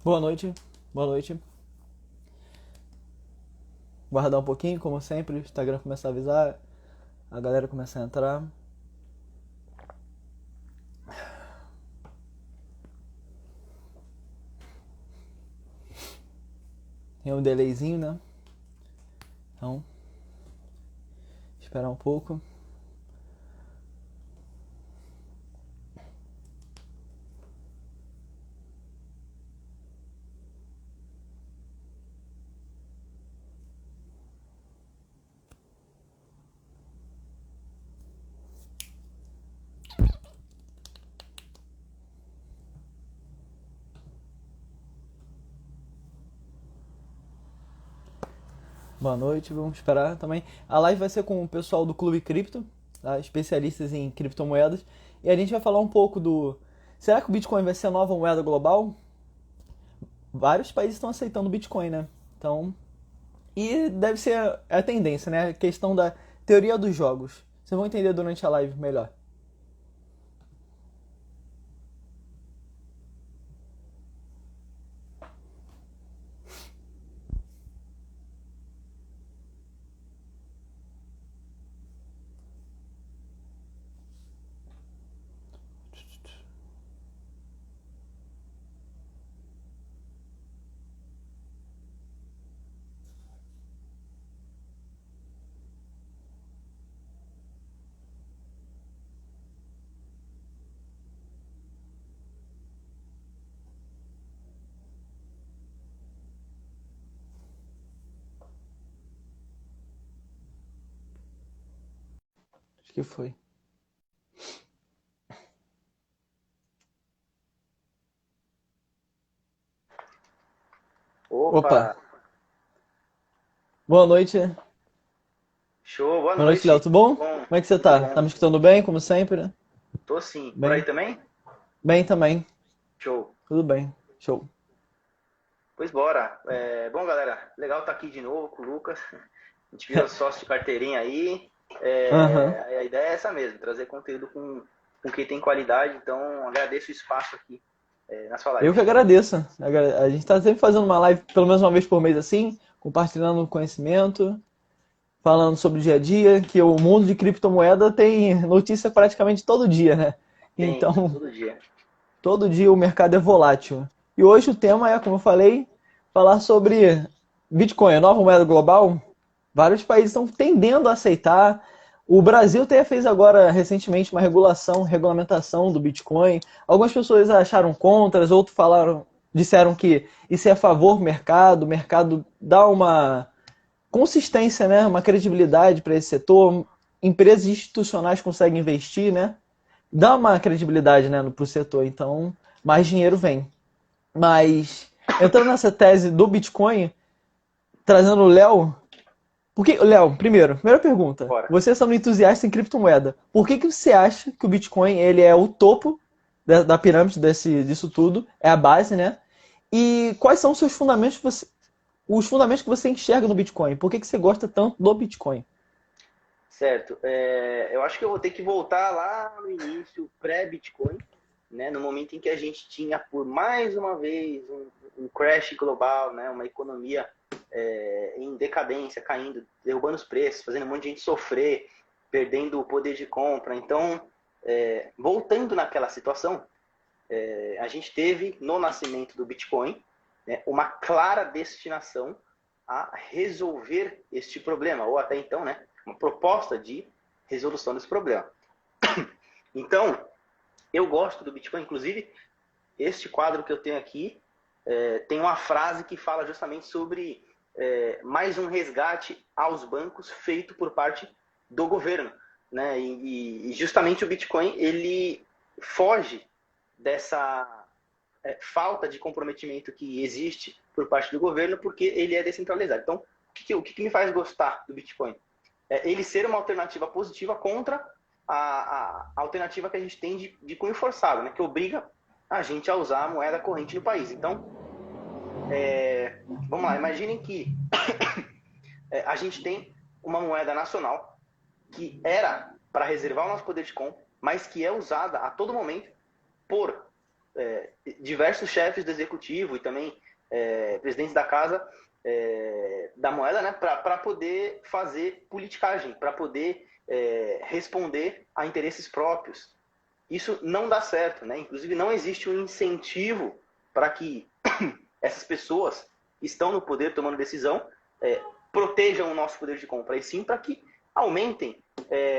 Boa noite, boa noite. Guardar um pouquinho, como sempre, o Instagram começa a avisar, a galera começa a entrar. Tem um delayzinho, né? Então, esperar um pouco. Boa noite, vamos esperar também. A live vai ser com o pessoal do Clube Cripto, tá? Especialistas em criptomoedas. E a gente vai falar um pouco do. Será que o Bitcoin vai ser a nova moeda global? Vários países estão aceitando o Bitcoin, né? Então. E deve ser a tendência, né? A questão da teoria dos jogos. Vocês vão entender durante a live melhor. Acho que foi. Opa, Opa, boa noite. show, boa Boa noite, Léo. noite. Tudo bom? Bom, Como é que você tudo tá? Tá bom? me escutando bem, como sempre? Tô sim. Por aí Bem? também? Bem também. Show. Tudo bem. Show. Pois bora. Bom, galera, legal estar aqui de novo com o Lucas. A gente virou sócio de carteirinha aí. Aham. A ideia é essa mesmo, trazer conteúdo com quem tem qualidade. Então, agradeço o espaço aqui na sua live. Eu que agradeço. A gente tá sempre fazendo uma live, pelo menos uma vez por mês assim, compartilhando conhecimento, falando sobre o dia a dia, que o mundo de criptomoeda tem notícia praticamente todo dia, né? Tem, Então, todo dia. todo dia o mercado é volátil. E hoje o tema é, como eu falei, falar sobre Bitcoin, a nova moeda global. Vários países estão tendendo a aceitar. O Brasil até fez agora recentemente uma regulamentação do Bitcoin. Algumas pessoas acharam contra, outros disseram que isso é a favor do mercado. O mercado dá uma consistência, né, uma credibilidade para esse setor. Empresas institucionais conseguem investir, né? Dá uma credibilidade, né, para o setor. Então, mais dinheiro vem. Mas entrando nessa tese do Bitcoin, trazendo o Léo, Léo, primeira pergunta. Bora. Você sendo um entusiasta em criptomoeda, por que você acha que o Bitcoin ele é o topo da pirâmide disso tudo? É a base, né? E quais são os seus fundamentos, os fundamentos que você enxerga no Bitcoin? Por que você gosta tanto do Bitcoin? Certo. Eu acho que eu vou ter que voltar lá no início, pré-Bitcoin, né? No momento em que a gente tinha, por mais uma vez, um crash global, né? Uma economia em decadência, caindo, derrubando os preços, fazendo um monte de gente sofrer, perdendo o poder de compra. Então, voltando naquela situação, a gente teve no nascimento do Bitcoin, né, uma clara destinação a resolver este problema, ou até então, né, uma proposta de resolução desse problema. Então, eu gosto do Bitcoin, inclusive, este quadro que eu tenho aqui tem uma frase que fala justamente sobre mais um resgate aos bancos feito por parte do governo, né? E justamente o Bitcoin ele foge dessa falta de comprometimento que existe por parte do governo, porque ele é descentralizado. Então, o que me faz gostar do Bitcoin? Ele ser uma alternativa positiva contra a alternativa que a gente tem de cunho forçado, né? Que obriga a gente a usar a moeda corrente no país. Então, vamos lá, imaginem que a gente tem uma moeda nacional que era para reservar o nosso poder de compra, mas que é usada a todo momento por diversos chefes do executivo e também presidentes da casa da moeda, né, para poder fazer politicagem, para poder responder a interesses próprios. Isso não dá certo, né? Inclusive não existe um incentivo para que essas pessoas que estão no poder tomando decisão protejam o nosso poder de compra, e sim para que aumentem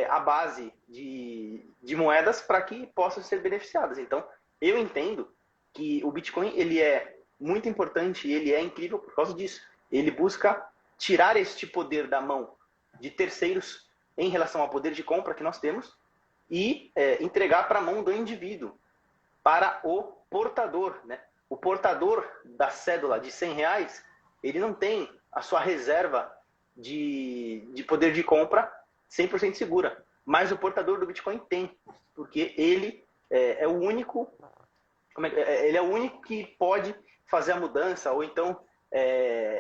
a base de moedas para que possam ser beneficiadas. Então, eu entendo que o Bitcoin ele é muito importante e ele é incrível por causa disso. Ele busca tirar este poder da mão de terceiros em relação ao poder de compra que nós temos e entregar para a mão do indivíduo, para o portador, né? O portador da cédula de R$ 100, ele não tem a sua reserva de poder de compra 100% segura, mas o portador do Bitcoin tem, porque ele é o único, ele é o único que pode fazer a mudança ou então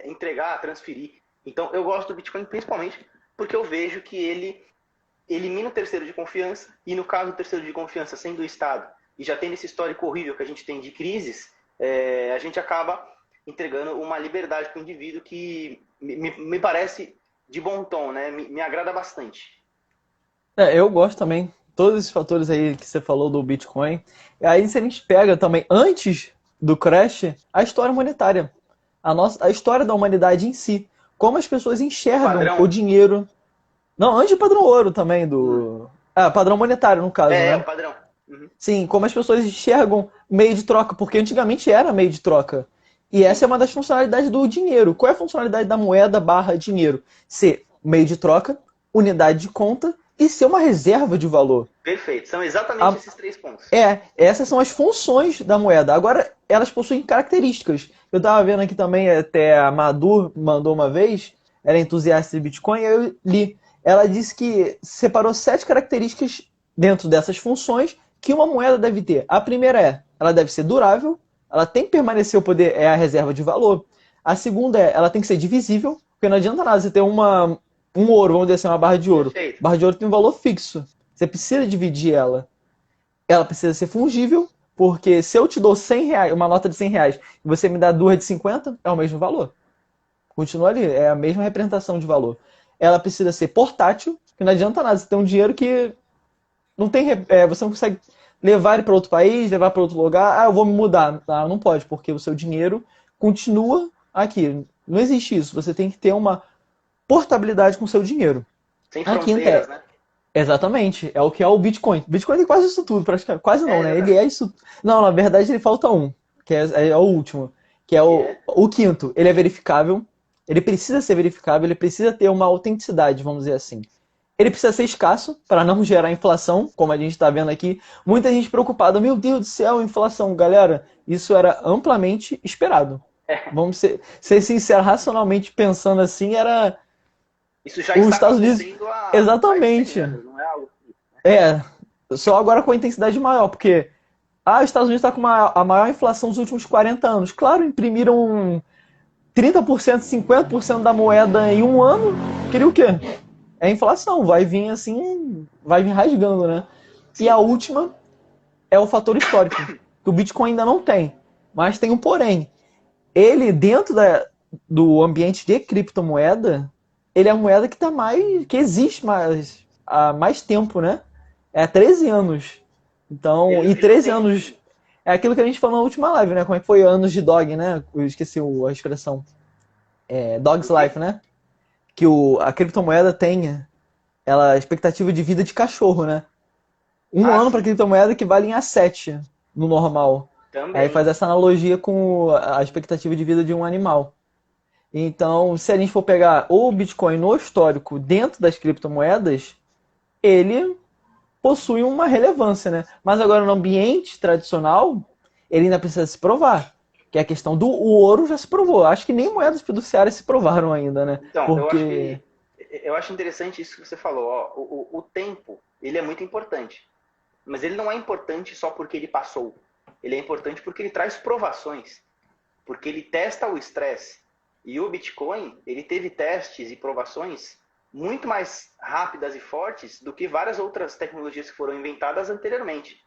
entregar, transferir. Então eu gosto do Bitcoin principalmente porque eu vejo que ele elimina o terceiro de confiança, e no caso do terceiro de confiança sendo o Estado, e já tendo esse histórico horrível que a gente tem de crises, a gente acaba entregando uma liberdade para o indivíduo que me parece de bom tom, né? Me agrada bastante. Eu gosto também. Todos esses fatores aí que você falou do Bitcoin. E aí, se a gente pega também, antes do crash, a história monetária. A história da humanidade em si. Como as pessoas O enxergam o padrão dinheiro. Não, antes do padrão ouro também, do. Padrão monetário, no caso, é né? o padrão. Uhum. Sim, como as pessoas enxergam meio de troca, porque antigamente era meio de troca. E essa Sim, é uma das funcionalidades do dinheiro. Qual é a funcionalidade da moeda barra dinheiro? Ser meio de troca, unidade de conta e ser uma reserva de valor. perfeito. São exatamente A- esses 3 pontos. Essas são as funções da moeda. Agora, elas possuem características. Eu estava vendo aqui também, até a Madu mandou uma vez, ela é entusiasta de Bitcoin, e eu li. Ela disse que separou 7 características dentro dessas funções que uma moeda deve ter. A primeira ela deve ser durável, ela tem que permanecer o poder, é a reserva de valor. A segunda ela tem que ser divisível, porque não adianta nada você ter um ouro, vamos dizer assim, uma barra de ouro. Perfeito. Barra de ouro tem um valor fixo. Você precisa dividir ela. Ela precisa ser fungível, porque se eu te dou R$ 100, uma nota de R$ 100, e você me dá duas de 50, é o mesmo valor. Continua ali, é a mesma representação de valor. Ela precisa ser portátil, que não adianta nada, você tem um dinheiro que não tem, você não consegue levar ele para outro país, levar para outro lugar. Eu vou me mudar. Não pode, porque o seu dinheiro continua aqui. Não existe isso. Você tem que ter uma portabilidade com o seu dinheiro. Sem A quinta fronteiras, né? exatamente, é o que é o Bitcoin. Bitcoin tem quase isso tudo, praticamente. Quase não, né? Ele é Exatamente. isso. Não, na verdade ele falta um, que é o último, que é Que o, é o quinto. Ele é verificável, ele precisa ser verificável, ele precisa ter uma autenticidade, vamos dizer assim. Ele precisa ser escasso para não gerar inflação, como a gente está vendo aqui. Muita gente preocupada, meu Deus do céu, inflação. Galera, isso era amplamente esperado. Vamos ser sinceros, racionalmente pensando assim, era Isso já os está Estados Unidos. acontecendo há mais de 100 Exatamente. anos, não é algo. É, só agora com a intensidade maior, porque os Estados Unidos está com a maior inflação dos últimos 40 anos. Claro, imprimiram 30%, 50% da moeda em um ano. Queria o quê? É inflação, vai vir assim, vai vir rasgando, né? E a Sim. última é o fator histórico, que o Bitcoin ainda não tem, mas tem um porém. Ele, dentro do ambiente de criptomoeda, ele é a moeda que tá que existe há mais tempo, né? É há 13 anos. Então, Ele e já 13 tem. anos é aquilo que a gente falou na última live, né? Como é que foi anos de dog, né? Eu esqueci a expressão. Dog's O quê? life, né? Que a criptomoeda tem a expectativa de vida de cachorro, né? Um Ah, ano para sim. criptomoeda equivale a 7 no normal. Aí Também. faz essa analogia com a expectativa de vida de um animal. Então, se a gente for pegar o Bitcoin no histórico dentro das criptomoedas, ele possui uma relevância, né? Mas agora no ambiente tradicional, ele ainda precisa se provar. Que é a questão do o ouro já se provou. Acho que nem moedas fiduciárias se provaram ainda, né? Então, Porque eu acho interessante isso que você falou. Ó, o tempo, ele é muito importante. Mas ele não é importante só porque ele passou. Ele é importante porque ele traz provações. Porque ele testa o estresse. E o Bitcoin, ele teve testes e provações muito mais rápidas e fortes do que várias outras tecnologias que foram inventadas anteriormente.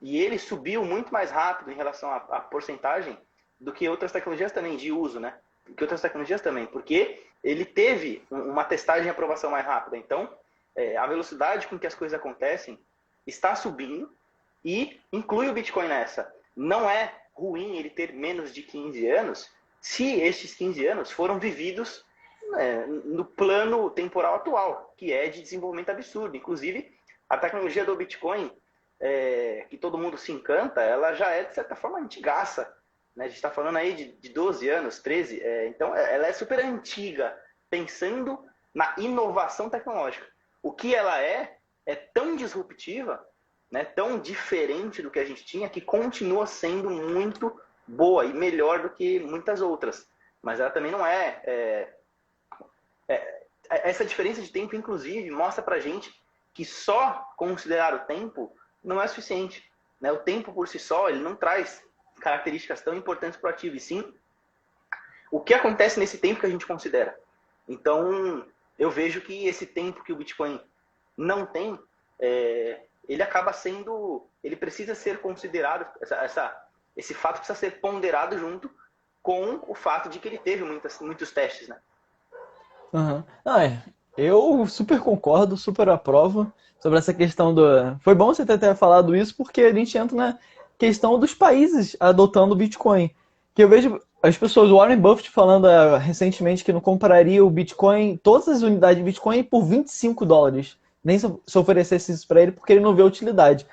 E ele subiu muito mais rápido em relação à porcentagem do que outras tecnologias também de uso, né? Do que outras tecnologias também, porque ele teve uma testagem e aprovação mais rápida. Então, a velocidade com que as coisas acontecem está subindo e inclui o Bitcoin nessa. Não é ruim ele ter menos de 15 anos se estes 15 anos foram vividos no plano temporal atual, que é de desenvolvimento absurdo. Inclusive, a tecnologia do Bitcoin, que todo mundo se encanta, ela já é, de certa forma, antigaça. Né? A gente está falando aí de 12 anos, 13. Então, ela é super antiga, pensando na inovação tecnológica. O que ela é tão disruptiva, né, tão diferente do que a gente tinha, que continua sendo muito boa e melhor do que muitas outras. Mas ela também não essa diferença de tempo, inclusive, mostra pra gente que só considerar o tempo não é suficiente. Né? O tempo por si só, ele não traz características tão importantes para o ativo, e sim o que acontece nesse tempo que a gente considera. Então, eu vejo que esse tempo que o Bitcoin não tem, ele acaba sendo... Ele precisa ser considerado, esse fato precisa ser ponderado junto com o fato de que ele teve muitos testes, né? Uhum. Eu super concordo, super aprovo sobre essa questão do... Foi bom você ter falado isso, porque a gente entra na questão dos países adotando o Bitcoin. Que eu vejo as pessoas, o Warren Buffett falando recentemente que não compraria o Bitcoin, todas as unidades de Bitcoin por US$ 25. Nem se oferecesse isso para ele, porque ele não vê utilidade.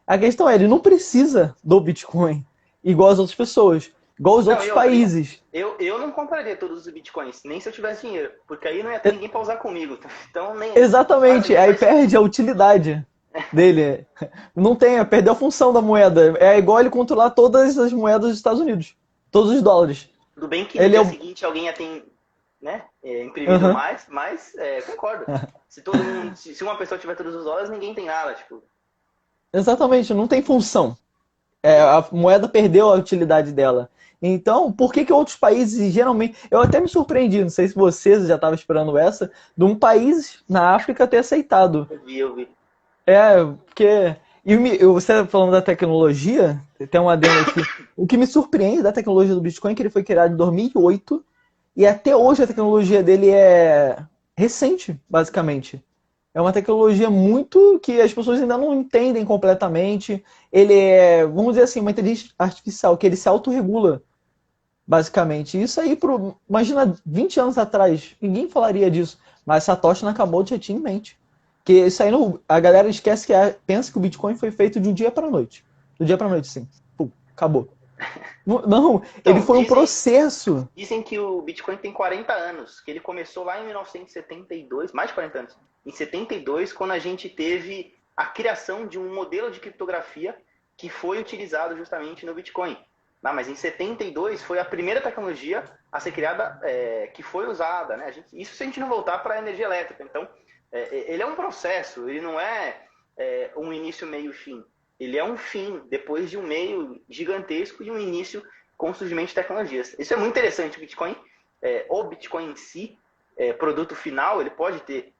A questão é, ele não precisa do Bitcoin, igual as outras pessoas, igual os outros países. Eu não compraria todos os Bitcoins, nem se eu tivesse dinheiro, porque aí não ia ter ninguém para usar comigo. Então, Exatamente, aí perde a utilidade dele. Não tem, perdeu a função da moeda. É igual ele controlar todas as moedas dos Estados Unidos, todos os dólares. Tudo bem que no dia seguinte alguém ia ter, né, imprimido mais, mas concordo. Se uma pessoa tiver todos os dólares, ninguém tem nada, tipo. Exatamente, não tem função. A moeda perdeu a utilidade dela. Então, por que outros países geralmente... Eu até me surpreendi, não sei se vocês já estavam esperando essa, de um país na África ter aceitado. Eu vi. Porque... você falando da tecnologia, tem um adendo aqui. O que me surpreende da tecnologia do Bitcoin é que ele foi criado em 2008 e até hoje a tecnologia dele é recente, basicamente. É uma tecnologia muito que as pessoas ainda não entendem completamente. Ele vamos dizer assim, uma inteligência artificial que ele se autorregula, basicamente. Isso aí, imagina 20 anos atrás, ninguém falaria disso. Mas Satoshi Nakamoto já tinha em mente. Que isso aí, a galera esquece pensa que o Bitcoin foi feito de um dia para noite. Do dia para noite, sim. Pum, acabou. Não, então, ele foi um processo. Dizem que o Bitcoin tem 40 anos, que ele começou lá em 1972, mais de 40 anos. Em 72, quando a gente teve a criação de um modelo de criptografia que foi utilizado justamente no Bitcoin. Mas em 72 foi a primeira tecnologia a ser criada que foi usada. Né? Isso se a gente não voltar para a energia elétrica. Então, ele é um processo, ele não é um início, meio, fim. Ele é um fim depois de um meio gigantesco e um início com o surgimento de tecnologias. Isso é muito interessante. O Bitcoin em si, produto final, ele pode ter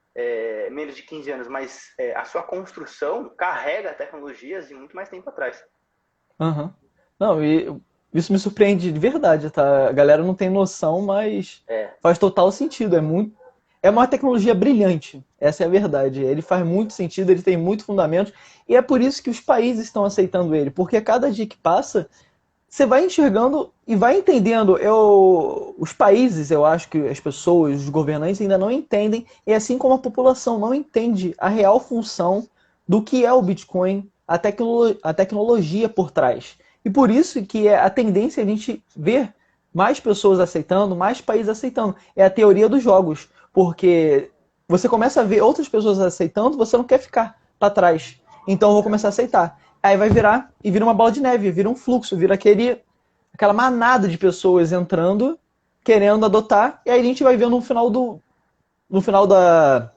menos de 15 anos, mas a sua construção carrega tecnologias de muito mais tempo atrás. Uhum. Não, isso me surpreende de verdade, tá? A galera não tem noção, mas faz total sentido. É uma tecnologia brilhante, essa é a verdade. Ele faz muito sentido, ele tem muito fundamento, e é por isso que os países estão aceitando ele, porque cada dia que passa, você vai enxergando e vai entendendo. Os países, eu acho que as pessoas, os governantes ainda não entendem, e assim como a população não entende a real função do que é o Bitcoin, a tecnologia por trás. E por isso que a tendência é a gente ver mais pessoas aceitando, mais países aceitando. É a teoria dos jogos. Porque você começa a ver outras pessoas aceitando, você não quer ficar para trás. Então eu vou começar a aceitar. Aí vai vira uma bola de neve, vira um fluxo, vira aquela manada de pessoas entrando, querendo adotar, e aí a gente vai ver no final da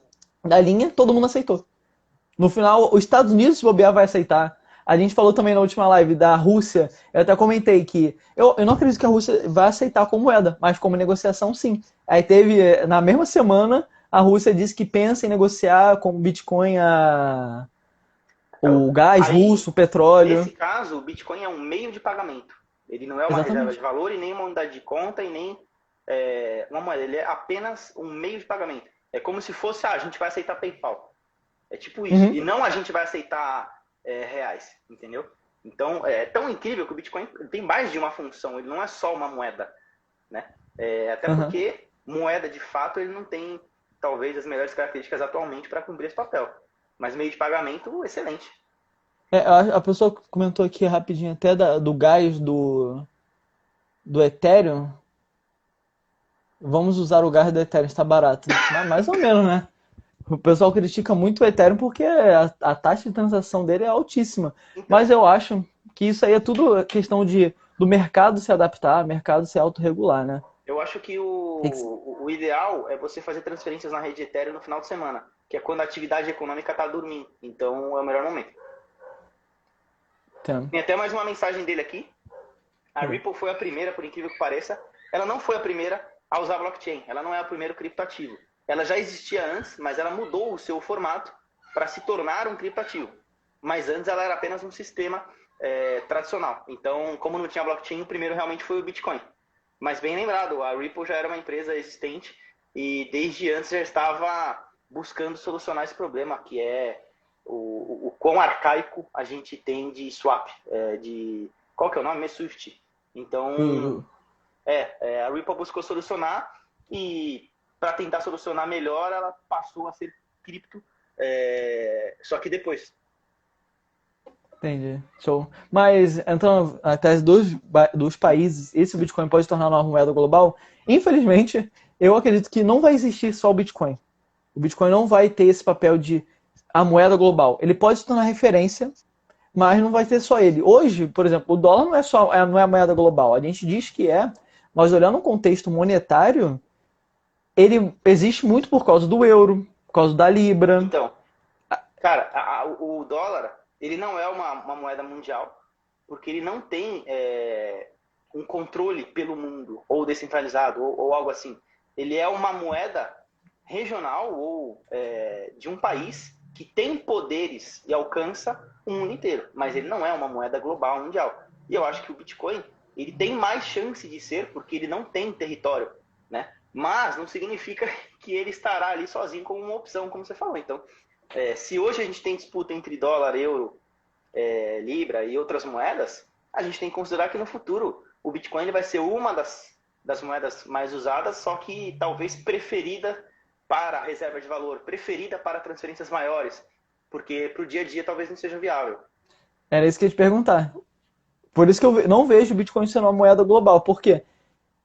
linha, todo mundo aceitou. No final, os Estados Unidos, se bobear, vai aceitar. A gente falou também na última live da Rússia, eu até comentei que eu não acredito que a Rússia vai aceitar como moeda, mas como negociação, sim. Aí teve, na mesma semana, a Rússia disse que pensa em negociar com o Bitcoin o gás Aí, russo, o petróleo. nesse caso, o Bitcoin é um meio de pagamento. Ele não é uma reserva Exatamente. de valor e nem uma unidade de conta e nem uma moeda. Ele é apenas um meio de pagamento. É como se fosse, a gente vai aceitar PayPal. É tipo isso. E Uhum, não a gente vai aceitar reais, entendeu? Então, é tão incrível que o Bitcoin tem mais de uma função. Ele não é só uma moeda, né? Até uhum. porque moeda, de fato, ele não tem, talvez, as melhores características atualmente para cumprir esse papel. Mas meio de pagamento, excelente. A pessoa comentou aqui rapidinho até do gás do Ethereum. Vamos usar o gás do Ethereum, está barato. Mas mais ou menos, né? O pessoal critica muito o Ethereum porque a taxa de transação dele é altíssima. Então, Mas eu acho que isso aí é tudo questão do mercado se adaptar, mercado se autorregular, né? eu acho que Tem que ser. o ideal é você fazer transferências na rede Ethereum no final de semana, que é quando a atividade econômica está dormindo. Então, é o melhor momento. Entendo. Tem até mais uma mensagem dele aqui. A Cadê? Ripple foi a primeira, por incrível que pareça. Ela não foi a primeira a usar blockchain. Ela não é o primeiro criptoativo. Ela já existia antes, mas ela mudou o seu formato para se tornar um criptoativo. Mas antes ela era apenas um sistema tradicional. Então, como não tinha blockchain, o primeiro realmente foi o Bitcoin. Mas bem lembrado, a Ripple já era uma empresa existente e desde antes já estava buscando solucionar esse problema, que é o quão arcaico a gente tem de swap, qual que é o nome? É Swift. Então, Do- a Ripple buscou solucionar e para tentar solucionar melhor, ela passou a ser cripto, só que depois. Entendi. Show. Mas, entrando até dos países, esse Bitcoin pode tornar uma moeda global? Infelizmente, eu acredito que não vai existir só o Bitcoin. O Bitcoin não vai ter esse papel de a moeda global. Ele pode se tornar referência, mas não vai ter só ele. Hoje, por exemplo, o dólar não é só não é a moeda global. A gente diz que é, mas olhando o contexto monetário, ele existe muito por causa do euro, por causa da libra. Então, cara, o dólar, ele não é uma moeda mundial, porque ele não tem um controle pelo mundo, ou descentralizado, ou algo assim. Ele é uma moeda regional ou de um país que tem poderes e alcança o mundo inteiro, mas ele não é uma moeda global mundial. E eu acho que o Bitcoin ele tem mais chance de ser porque ele não tem território, né? Mas não significa que ele estará ali sozinho como uma opção, como você falou. Então, se hoje a gente tem disputa entre dólar, euro, libra e outras moedas, a gente tem que considerar que no futuro o Bitcoin ele vai ser uma das moedas mais usadas, só que talvez preferida para a reserva de valor, preferida para transferências maiores, porque para o dia a dia talvez não seja viável. Era isso que eu ia te perguntar. Por isso que eu não vejo o Bitcoin sendo uma moeda global. Por quê?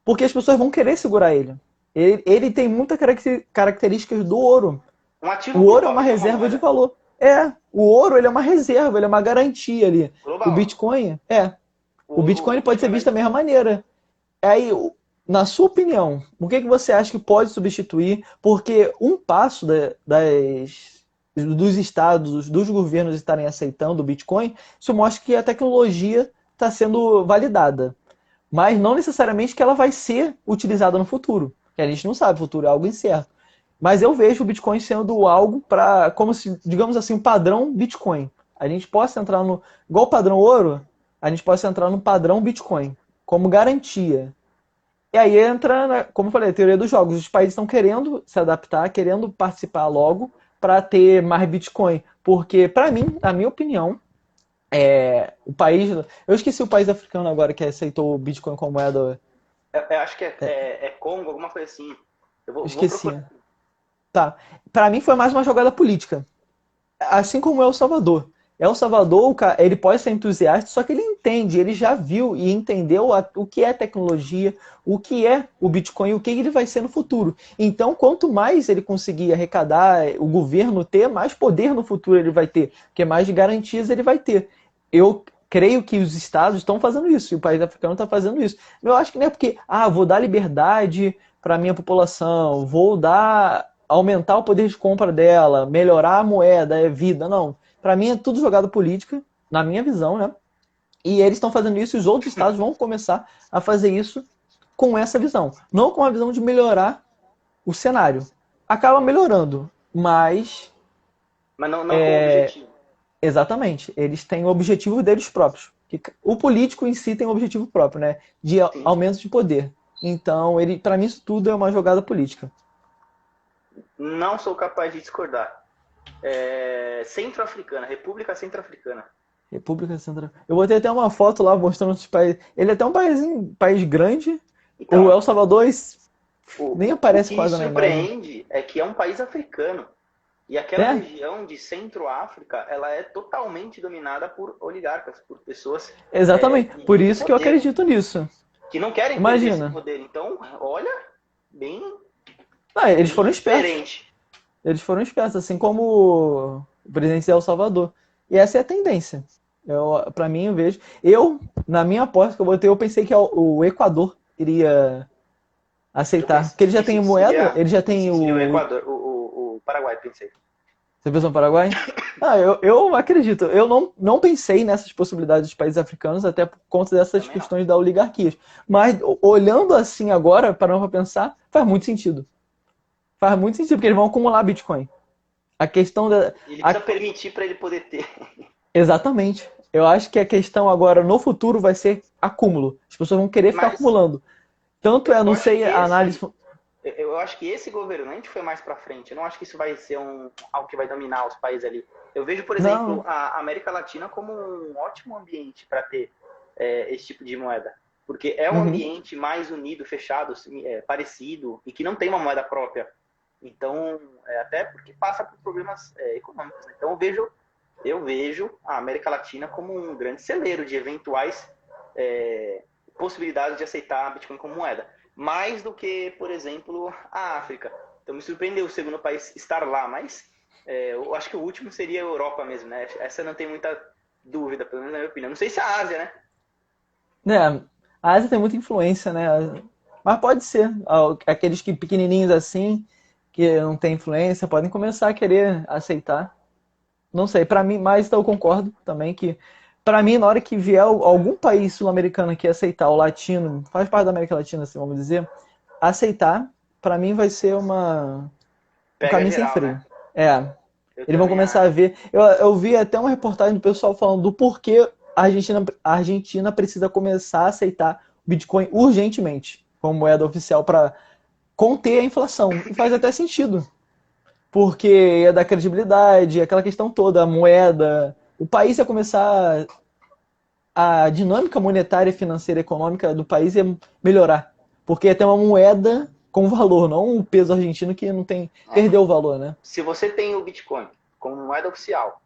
Porque as pessoas vão querer segurar ele. Ele tem muitas características do ouro. Um O ativo ouro é global uma não é uma reserva de moeda valor. O ouro ele é uma reserva, ele é uma garantia ali. O global. Bitcoin, O o ouro, Bitcoin ele o pode ser Bitcoin visto da mesma maneira. Aí, na sua opinião, o que você acha que pode substituir? Porque um passo dos estados, dos governos estarem aceitando o Bitcoin, isso mostra que a tecnologia está sendo validada. Mas não necessariamente que ela vai ser utilizada no futuro. Que a gente não sabe, o futuro é algo incerto. Mas eu vejo o Bitcoin sendo algo para, como se, digamos assim, um padrão Bitcoin. A gente possa entrar no, igual o padrão ouro, a gente possa entrar no padrão Bitcoin, como garantia. E aí entra, como eu falei, a teoria dos jogos. Os países estão querendo se adaptar, querendo participar logo para ter mais Bitcoin. Porque, para mim, na minha opinião, o país. Eu esqueci o país africano agora que aceitou o Bitcoin como moeda. eu acho que é Congo, alguma coisa assim. Vou Esqueci. procurar. Tá. Para mim foi mais uma jogada política. Assim como El Salvador. El Salvador, ele pode ser entusiasta, só que ele entende, ele já viu e entendeu o que é tecnologia, o que é o Bitcoin, o que ele vai ser no futuro. Então, quanto mais ele conseguir arrecadar, o governo ter, mais poder no futuro ele vai ter, porque mais garantias ele vai ter. Eu creio que os estados estão fazendo isso, e o país africano está fazendo isso. Eu acho que não é porque, vou dar liberdade para a minha população, vou dar aumentar o poder de compra dela, melhorar a moeda, vida, não. Para mim é tudo jogada política, na minha visão, né? E eles estão fazendo isso e os outros estados vão começar a fazer isso com essa visão. Não com a visão de melhorar o cenário. Acaba melhorando, mas Mas não com o objetivo. Exatamente. Eles têm o objetivo deles próprios. O político em si tem um objetivo próprio, né? De Sim. aumento de poder. Então, ele, para mim, isso tudo é uma jogada política. Não sou capaz de discordar. Centro-Africana, República Centro-Africana. República Central. Eu botei até uma foto lá mostrando os países. Ele é até um país grande. O Então, El Salvador nem o aparece que quase na imagem. surpreende é que é um país africano. E aquela É, região de Centro-África, ela é totalmente dominada por oligarcas, por pessoas exatamente. de Por muito isso que eu poder, acredito nisso. que não querem perder esse Imagina. poder. Então, olha, bem, Ah, eles bem foram espertos. diferente. Eles foram espertos, assim como o presidente de El Salvador. E essa é a tendência. Para mim, eu vejo. Na minha aposta que eu botei, eu pensei que o Equador iria Eu aceitar. Porque ele já tem moeda, ele já tem pensei que seria o o. Equador, o Paraguai, pensei. Você pensou no Paraguai? Ah, eu acredito. Eu não pensei nessas possibilidades dos países africanos, até por conta dessas Também não. questões da oligarquia. Mas olhando assim agora, parando para pensar, faz muito sentido. Faz muito sentido, porque eles vão acumular Bitcoin. A questão da. Ele a- precisa permitir para ele poder ter. Exatamente. Eu acho que a questão agora no futuro vai ser acúmulo. As pessoas vão querer ficar Mas acumulando. Tanto é, eu não acho sei, que a análise. eu acho que esse governante foi mais para frente. Eu não acho que isso vai ser algo que vai dominar os países ali. Eu vejo, por exemplo, Não. a América Latina como um ótimo ambiente para ter esse tipo de moeda. Porque é um Uhum. ambiente mais unido, fechado, parecido, e que não tem uma moeda própria. Então, até porque passa por problemas econômicos. Né? Então, eu vejo a América Latina como um grande celeiro de eventuais possibilidades de aceitar Bitcoin como moeda. Mais do que, por exemplo, a África. Então, me surpreendeu o segundo país estar lá, mas eu acho que o último seria a Europa mesmo, né? Essa não tem muita dúvida, pelo menos na minha opinião. Não sei se a Ásia, né? Né, a Ásia tem muita influência, né? Mas pode ser. Aqueles que pequenininhos assim, que não tem influência, podem começar a querer aceitar. Não sei, para mim, mas então eu concordo também que, para mim, na hora que vier algum país sul-americano que aceitar o latino, faz parte da América Latina, assim, vamos dizer, aceitar, para mim vai ser um Pega caminho sem geral, freio. né? É, Eu eles vão também começar a acho. ver. Eu vi até uma reportagem do pessoal falando do porquê a Argentina precisa começar a aceitar o Bitcoin urgentemente como moeda oficial para conter a inflação. E faz até sentido porque ia dar credibilidade, aquela questão toda, a moeda. O país ia começar. A dinâmica monetária, financeira e econômica do país ia melhorar. Porque ia ter uma moeda com valor, não um peso argentino que não tem. É. Perdeu o valor, né? Se você tem o Bitcoin como moeda oficial,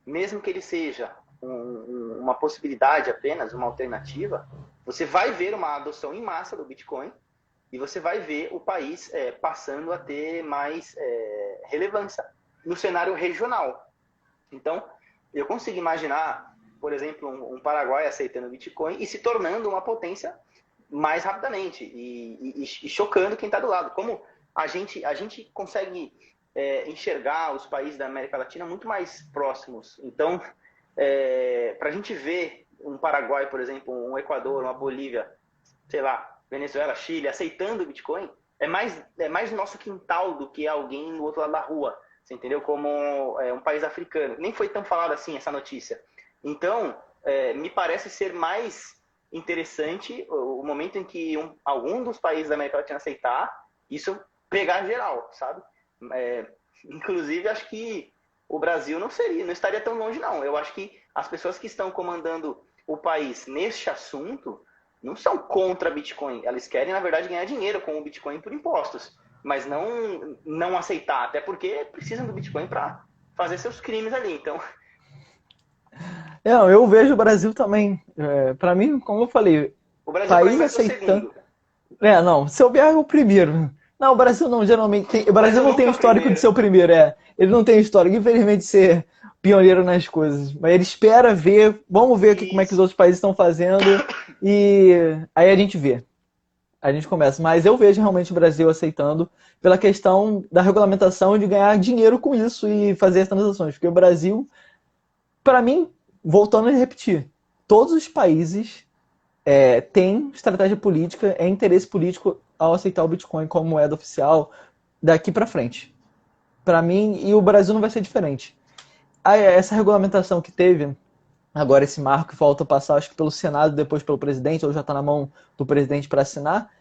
mesmo que ele seja uma possibilidade apenas, uma alternativa, você vai ver uma adoção em massa do Bitcoin e você vai ver o país passando a ter mais relevância no cenário regional. Então, eu consigo imaginar, por exemplo, um Paraguai aceitando o Bitcoin e se tornando uma potência mais rapidamente e chocando quem está do lado. Como a gente consegue enxergar os países da América Latina muito mais próximos. Então, para a gente ver um Paraguai, por exemplo, um Equador, uma Bolívia, sei lá, Venezuela, Chile, aceitando o Bitcoin, é mais nosso quintal do que alguém do outro lado da rua. Você entendeu? Como um país africano. Nem foi tão falado assim essa notícia. Então, me parece ser mais interessante o momento em que algum dos países da América Latina aceitar, isso pegar geral, sabe? Inclusive, acho que o Brasil não estaria tão longe, não. Eu acho que as pessoas que estão comandando o país neste assunto não são contra Bitcoin. Elas querem, na verdade, ganhar dinheiro com o Bitcoin por impostos, mas não aceitar, até porque precisam do Bitcoin para fazer seus crimes ali. Então, Eu vejo o Brasil também. Para mim, como eu falei, o Brasil para mim país vai ser o aceitando. segundo. Não, se eu vier é o primeiro. Não, o Brasil não, geralmente tem. O O Brasil Brasil não tem nunca o é o histórico de primeiro. ser o primeiro, é. Ele não tem o histórico, infelizmente, de ser pioneiro nas coisas. Mas ele espera ver, vamos ver como é que os Isso. outros países estão fazendo e aí a gente vê. A gente começa. Mas eu vejo realmente o Brasil aceitando pela questão da regulamentação de ganhar dinheiro com isso e fazer as transações. Porque o Brasil, para mim, voltando a repetir, todos os países têm estratégia política, interesse político ao aceitar o Bitcoin como moeda oficial daqui para frente. Para mim, e o Brasil não vai ser diferente. essa regulamentação que teve, agora esse marco que falta passar, acho que pelo Senado, depois pelo presidente, ou já está na mão do presidente para assinar,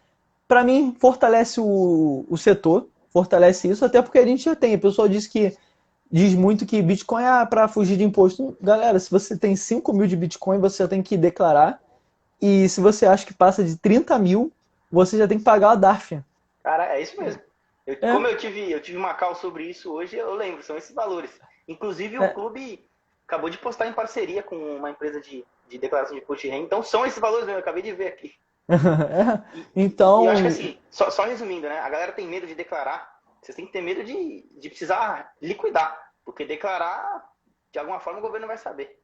para mim fortalece o setor, fortalece isso, até porque a gente já tem. O pessoal diz muito que Bitcoin é para fugir de imposto. Galera, se você tem 5 mil de Bitcoin, você já tem que declarar. E se você acha que passa de 30 mil, você já tem que pagar a DARF. Cara, é isso mesmo. É, Como eu tive uma call sobre isso hoje, eu lembro, são esses valores. Inclusive, o é, clube acabou de postar em parceria com uma empresa de declaração de imposto de renda. Então, são esses valores mesmo, eu acabei de ver aqui. é. E eu acho que Então, assim, só resumindo, né? A galera tem medo de declarar. Vocês têm que ter medo de precisar liquidar. Porque declarar, de alguma forma, o governo vai saber.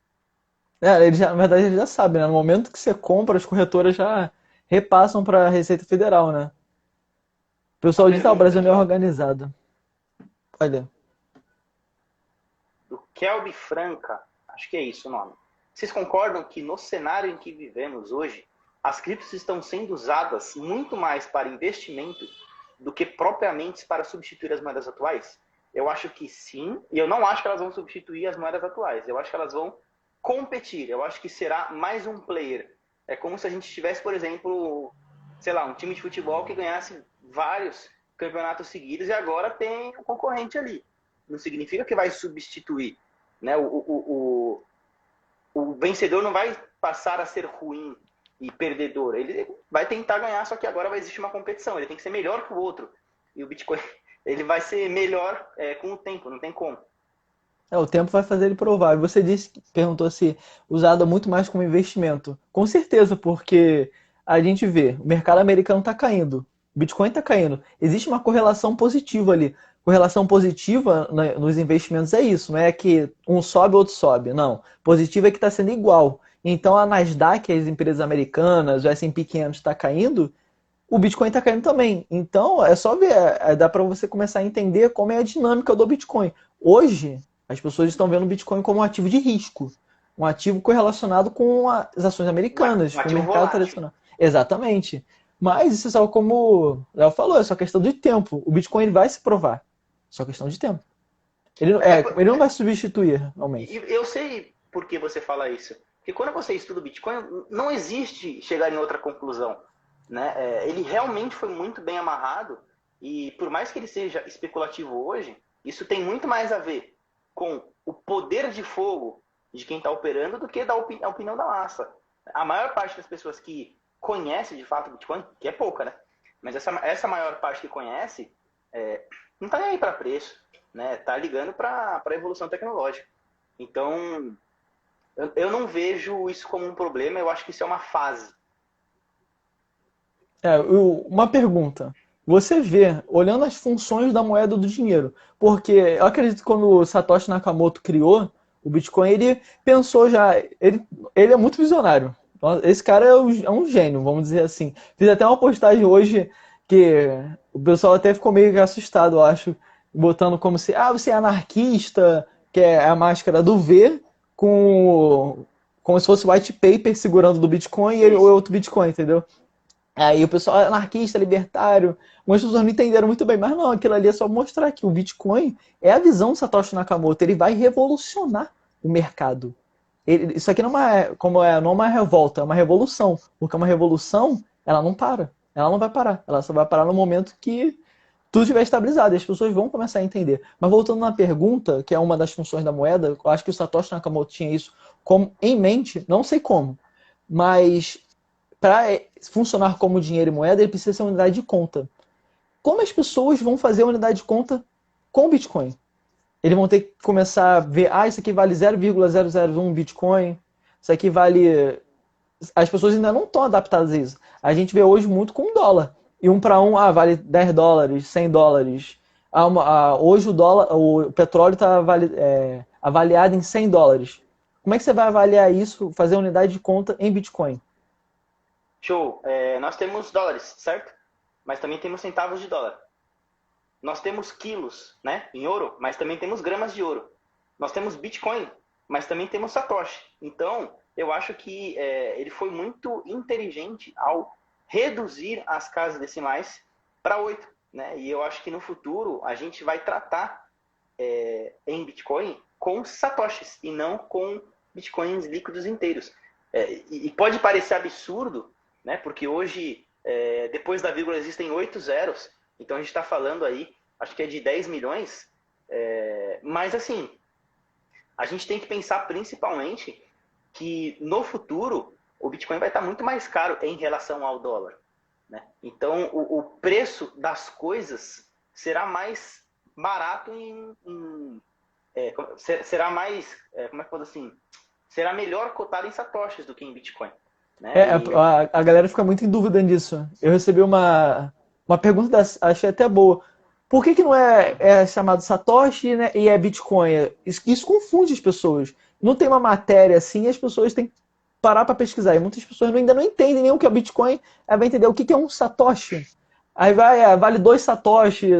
na verdade, ele já sabe, né? No momento que você compra, as corretoras já repassam para a Receita Federal, né? O A pessoal diz, ah, o pergunta Brasil não aqui, é ó, organizado. Olha, do Kelby Franca, acho que é isso o nome. Vocês concordam que no cenário em que vivemos hoje, as criptos estão sendo usadas muito mais para investimento do que propriamente para substituir as moedas atuais? Eu acho que sim, e eu não acho que elas vão substituir as moedas atuais. Eu acho que elas vão competir. Eu acho que será mais um player. É como se a gente tivesse, por exemplo, sei lá, um time de futebol que ganhasse vários campeonatos seguidos e agora tem um concorrente ali. Não significa que vai substituir, né? O vencedor não vai passar a ser ruim e perdedor. Ele vai tentar ganhar, só que agora vai existir uma competição. Ele tem que ser melhor que o outro. E o Bitcoin, ele vai ser melhor com o tempo, não tem como. o tempo vai fazer ele provar. E você perguntou se usado muito mais como investimento. Com certeza, porque a gente vê, o mercado americano está caindo, o Bitcoin está caindo. Existe uma correlação positiva ali. Correlação positiva nos investimentos é isso, não é que um sobe, outro sobe. Não. Positivo é que está sendo igual. Então a Nasdaq, as empresas americanas, o S&P 500 está caindo, o Bitcoin está caindo também. Então, é só ver, dá para você começar a entender como é a dinâmica do Bitcoin. Hoje, as pessoas estão vendo o Bitcoin como um ativo de risco, um ativo correlacionado com as ações americanas, Um com o ativo mercado volátil. tradicional. Exatamente. Mas isso é só como o Léo falou, é só questão de tempo. O Bitcoin ele vai se provar. Só questão de tempo. É, Ele não vai substituir, realmente. eu sei por que você fala isso. Porque quando você estuda o Bitcoin, não existe chegar em outra conclusão. Né? Ele realmente foi muito bem amarrado e por mais que ele seja especulativo hoje, isso tem muito mais a ver com o poder de fogo de quem está operando do que da opinião da massa. A maior parte das pessoas que conhece de fato o Bitcoin, que é pouca, né? Mas essa maior parte que conhece não está nem aí para preço, né? Tá ligando para a evolução tecnológica. Então, eu não vejo isso como um problema, eu acho que isso é uma fase. Uma pergunta. Você vê, olhando as funções da moeda do dinheiro, porque eu acredito que quando o Satoshi Nakamoto criou o Bitcoin, ele pensou já, ele é muito visionário. Esse cara é um gênio, vamos dizer assim. Fiz até uma postagem hoje que o pessoal até ficou meio assustado, eu acho, botando como se, você é anarquista, que é a máscara do V, como se fosse white paper segurando do Bitcoin e o Isso. outro Bitcoin, entendeu? Aí o pessoal é anarquista, libertário, algumas pessoas não entenderam muito bem, mas não, aquilo ali é só mostrar que o Bitcoin é a visão do Satoshi Nakamoto, ele vai revolucionar o mercado. Isso aqui não é uma revolta, é uma revolução, porque uma revolução, ela não para, ela não vai parar, ela só vai parar no momento que tudo estiver estabilizado, e as pessoas vão começar a entender. Mas voltando na pergunta, que é uma das funções da moeda, eu acho que o Satoshi Nakamoto tinha isso como em mente, não sei como, mas para funcionar como dinheiro e moeda, ele precisa ser uma unidade de conta. Como as pessoas vão fazer a unidade de conta com o Bitcoin? Eles vão ter que começar a ver, isso aqui vale 0,001 Bitcoin, isso aqui vale. As pessoas ainda não estão adaptadas a isso. A gente vê hoje muito com dólar. E um para um, vale 10 dólares, 100 dólares. Hoje o petróleo está avaliado em 100 dólares. Como é que você vai avaliar isso, fazer a unidade de conta em Bitcoin? Show. Nós temos dólares, certo? Mas também temos centavos de dólar. Nós temos quilos, né, em ouro, mas também temos gramas de ouro. Nós temos Bitcoin, mas também temos Satoshi. Então, eu acho que ele foi muito inteligente ao reduzir as casas decimais para 8. Né? E eu acho que no futuro a gente vai tratar em Bitcoin com satoshis e não com bitcoins líquidos inteiros. E pode parecer absurdo, né? Porque hoje, depois da vírgula, existem 8 zeros. Então a gente está falando aí, acho que é de 10 milhões. Mas assim, a gente tem que pensar principalmente que no futuro o Bitcoin vai estar muito mais caro em relação ao dólar, né? Então o preço das coisas será mais barato será mais, como é que eu falo assim, será melhor cotado em satoshis do que em Bitcoin, né? A galera fica muito em dúvida nisso. Eu recebi uma pergunta, achei até boa. Por que não é chamado Satoshi, né, e é Bitcoin? Isso confunde as pessoas. Não tem uma matéria assim, as pessoas têm que parar para pesquisar. E muitas pessoas ainda não entendem nem o que é Bitcoin, aí vai entender o que é um Satoshi. Aí vale 2 Satoshi,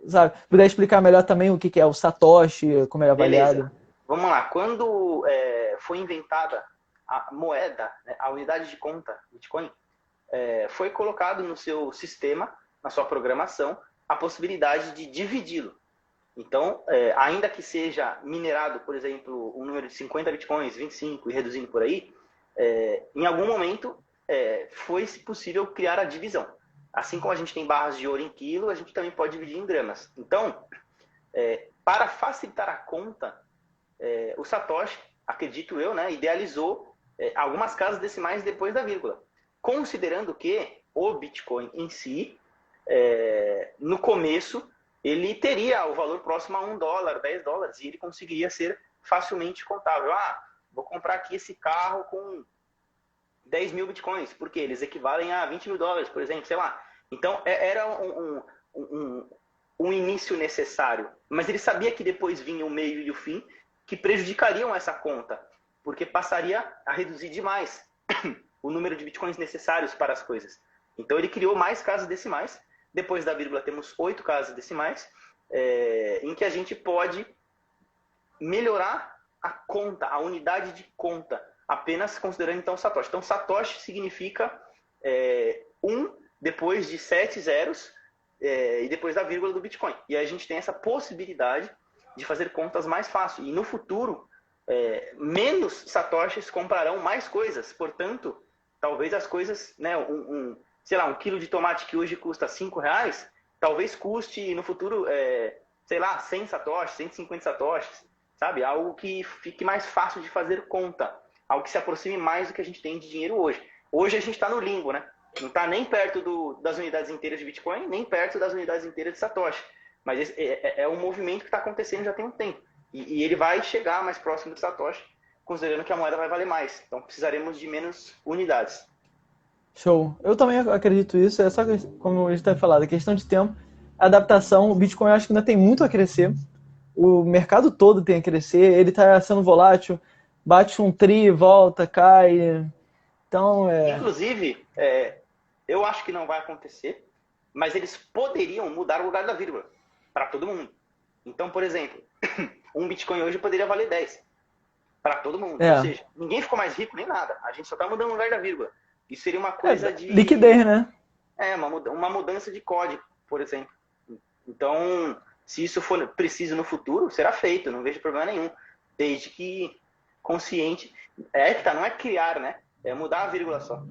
sabe? Puder explicar melhor também o que é o Satoshi, como é avaliado. Beleza. Vamos lá. Quando foi inventada a moeda, né, a unidade de conta Bitcoin, foi colocado no seu sistema, na sua programação, a possibilidade de dividi-lo. Então, ainda que seja minerado, por exemplo, um número de 50 bitcoins, 25 e reduzindo por aí, em algum momento foi possível criar a divisão. Assim como a gente tem barras de ouro em quilo, a gente também pode dividir em gramas. Então, para facilitar a conta, o Satoshi, acredito eu, né, idealizou algumas casas decimais depois da vírgula, considerando que o Bitcoin em si, no começo, ele teria o valor próximo a $1, $10, e ele conseguiria ser facilmente contável. Vou comprar aqui esse carro com 10 mil bitcoins, porque eles equivalem a $20 mil, por exemplo, sei lá. Então, era um início necessário, mas ele sabia que depois vinha o meio e o fim, que prejudicariam essa conta, porque passaria a reduzir demais o número de bitcoins necessários para as coisas. Então ele criou mais casas decimais. Depois da vírgula temos 8 casas decimais, em que a gente pode melhorar a conta, a unidade de conta, apenas considerando então Satoshi. Então Satoshi significa 1 depois de 7 zeros e depois da vírgula do Bitcoin. E aí a gente tem essa possibilidade de fazer contas mais fácil. E no futuro, menos satoshis comprarão mais coisas. Portanto, talvez as coisas, né, sei lá, 1 quilo de tomate que hoje custa R$5, talvez custe no futuro, sei lá, 100 satoshis, 150 satoshis, sabe? Algo que fique mais fácil de fazer conta. Algo que se aproxime mais do que a gente tem de dinheiro hoje. Hoje a gente está no limbo, né? Não está nem perto das unidades inteiras de Bitcoin, nem perto das unidades inteiras de Satoshi. Mas esse é um movimento que está acontecendo já tem um tempo. E ele vai chegar mais próximo do Satoshi, considerando que a moeda vai valer mais. Então precisaremos de menos unidades. Show. Eu também acredito isso. É só como a gente está falando, a questão de tempo, adaptação. O Bitcoin eu acho que ainda tem muito a crescer. O mercado todo tem a crescer. Ele está sendo volátil. Bate um tri, volta, cai. Então, Inclusive, eu acho que não vai acontecer, mas eles poderiam mudar o lugar da vírgula para todo mundo. Então, por exemplo, um Bitcoin hoje poderia valer 10 para todo mundo. Ou seja, ninguém ficou mais rico nem nada. A gente só está mudando o lugar da vírgula. Isso seria uma coisa de... liquidez, né? Uma mudança de código, por exemplo. Então, se isso for preciso no futuro, será feito. Não vejo problema nenhum. Desde que consciente... não é criar, né? É mudar a vírgula só.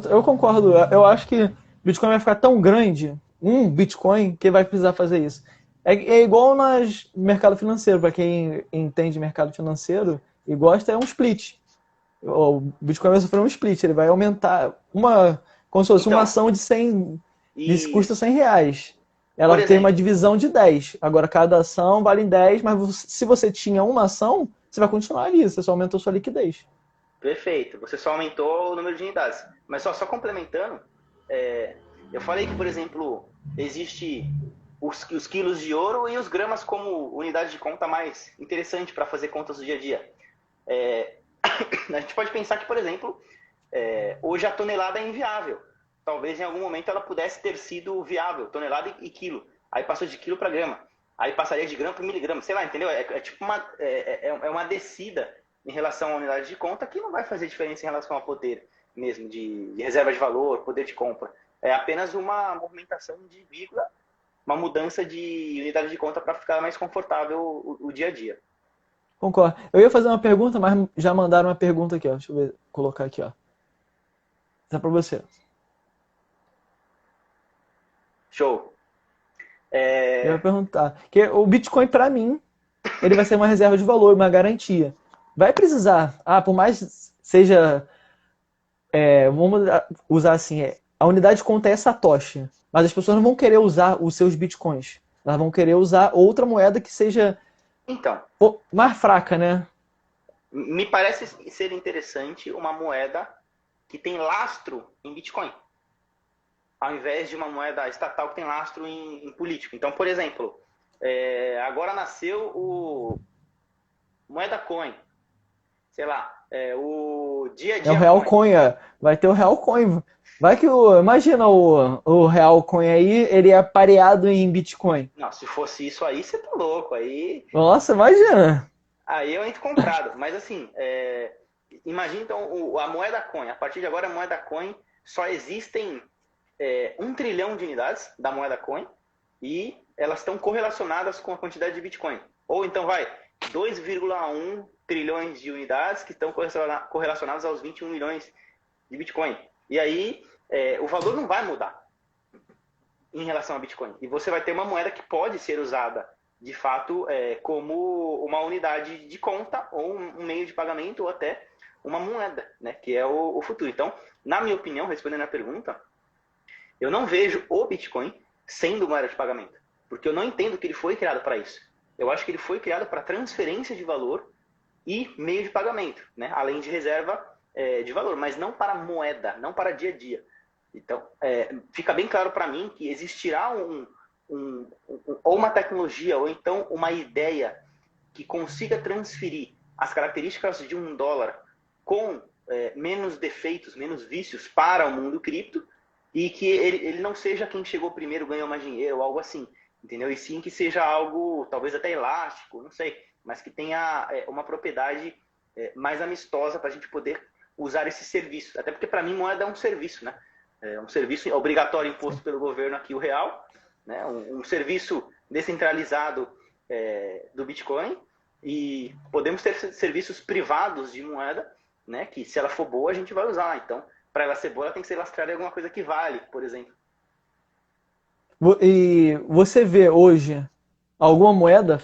Eu concordo. Eu acho que Bitcoin vai ficar tão grande, um Bitcoin, que vai precisar fazer isso. É igual no mercado financeiro. Para quem entende mercado financeiro e gosta, é um split. O Bitcoin vai sofrer um split. Ele vai aumentar como se fosse uma ação de 100, custa R$100. Ela tem uma divisão de 10. Agora, cada ação vale 10, mas se você tinha uma ação, você vai continuar ali. Você só aumentou sua liquidez. Perfeito. Você só aumentou o número de unidades. Mas só complementando, eu falei que, por exemplo, existe os quilos de ouro e os gramas como unidade de conta mais interessante para fazer contas do dia a dia. A gente pode pensar que, por exemplo, hoje a tonelada é inviável. Talvez em algum momento ela pudesse ter sido viável, tonelada e quilo. Aí passou de quilo para grama. Aí passaria de grama para miligrama. Sei lá, entendeu? Tipo uma descida em relação à unidade de conta que não vai fazer diferença em relação ao poder mesmo, de reserva de valor, poder de compra. É apenas uma movimentação de vírgula, uma mudança de unidade de conta para ficar mais confortável o dia a dia. Concordo. Eu ia fazer uma pergunta, mas já mandaram uma pergunta aqui, ó. Deixa eu ver, colocar aqui, ó. Tá pra você. Show. Eu ia perguntar. Que o Bitcoin, pra mim, ele vai ser uma reserva de valor, uma garantia. Vai precisar, por mais seja, vamos usar assim, a unidade de conta é Satoshi, mas as pessoas não vão querer usar os seus Bitcoins. Elas vão querer usar outra moeda que seja Então, mais fraca, né? me parece ser interessante uma moeda que tem lastro em Bitcoin, ao invés de uma moeda estatal que tem lastro em político. Então, por exemplo, agora nasceu o moeda coin, sei lá, o dia a É o dia Real coin. Coin, vai ter o Real Coin. Vai que imagina o Real Coin aí, ele é pareado em Bitcoin. Não, se fosse isso aí, você tá louco. Nossa, imagina. Aí eu entro comprado. Mas assim, imagina então a moeda coin. A partir de agora, a moeda coin só existem 1 trilhão de unidades da moeda coin e elas estão correlacionadas com a quantidade de Bitcoin. Ou então vai, 2,1 trilhões de unidades que estão correlacionadas aos 21 milhões de Bitcoin. E aí, o valor não vai mudar em relação a Bitcoin. E você vai ter uma moeda que pode ser usada, de fato, como uma unidade de conta, ou um meio de pagamento, ou até uma moeda, né? Que é o futuro. Então, na minha opinião, respondendo a pergunta, eu não vejo o Bitcoin sendo moeda de pagamento. Porque eu não entendo que ele foi criado para isso. Eu acho que ele foi criado para transferência de valor e meio de pagamento, né? Além de reserva de valor, mas não para moeda, não para dia a dia. Então, fica bem claro para mim que existirá ou uma tecnologia, ou então uma ideia que consiga transferir as características de um dólar com menos defeitos, menos vícios para o mundo cripto, e que ele não seja quem chegou primeiro ganhou mais dinheiro, ou algo assim, entendeu? E sim que seja algo, talvez até elástico, não sei, mas que tenha uma propriedade mais amistosa para a gente poder usar esse serviço. Até porque, para mim, moeda é um serviço, né? É um serviço obrigatório imposto pelo governo aqui, o real, né? Um serviço descentralizado do Bitcoin, e podemos ter serviços privados de moeda, né? Que se ela for boa, a gente vai usar. Então, para ela ser boa, ela tem que ser lastrada em alguma coisa que vale, por exemplo. E você vê hoje alguma moeda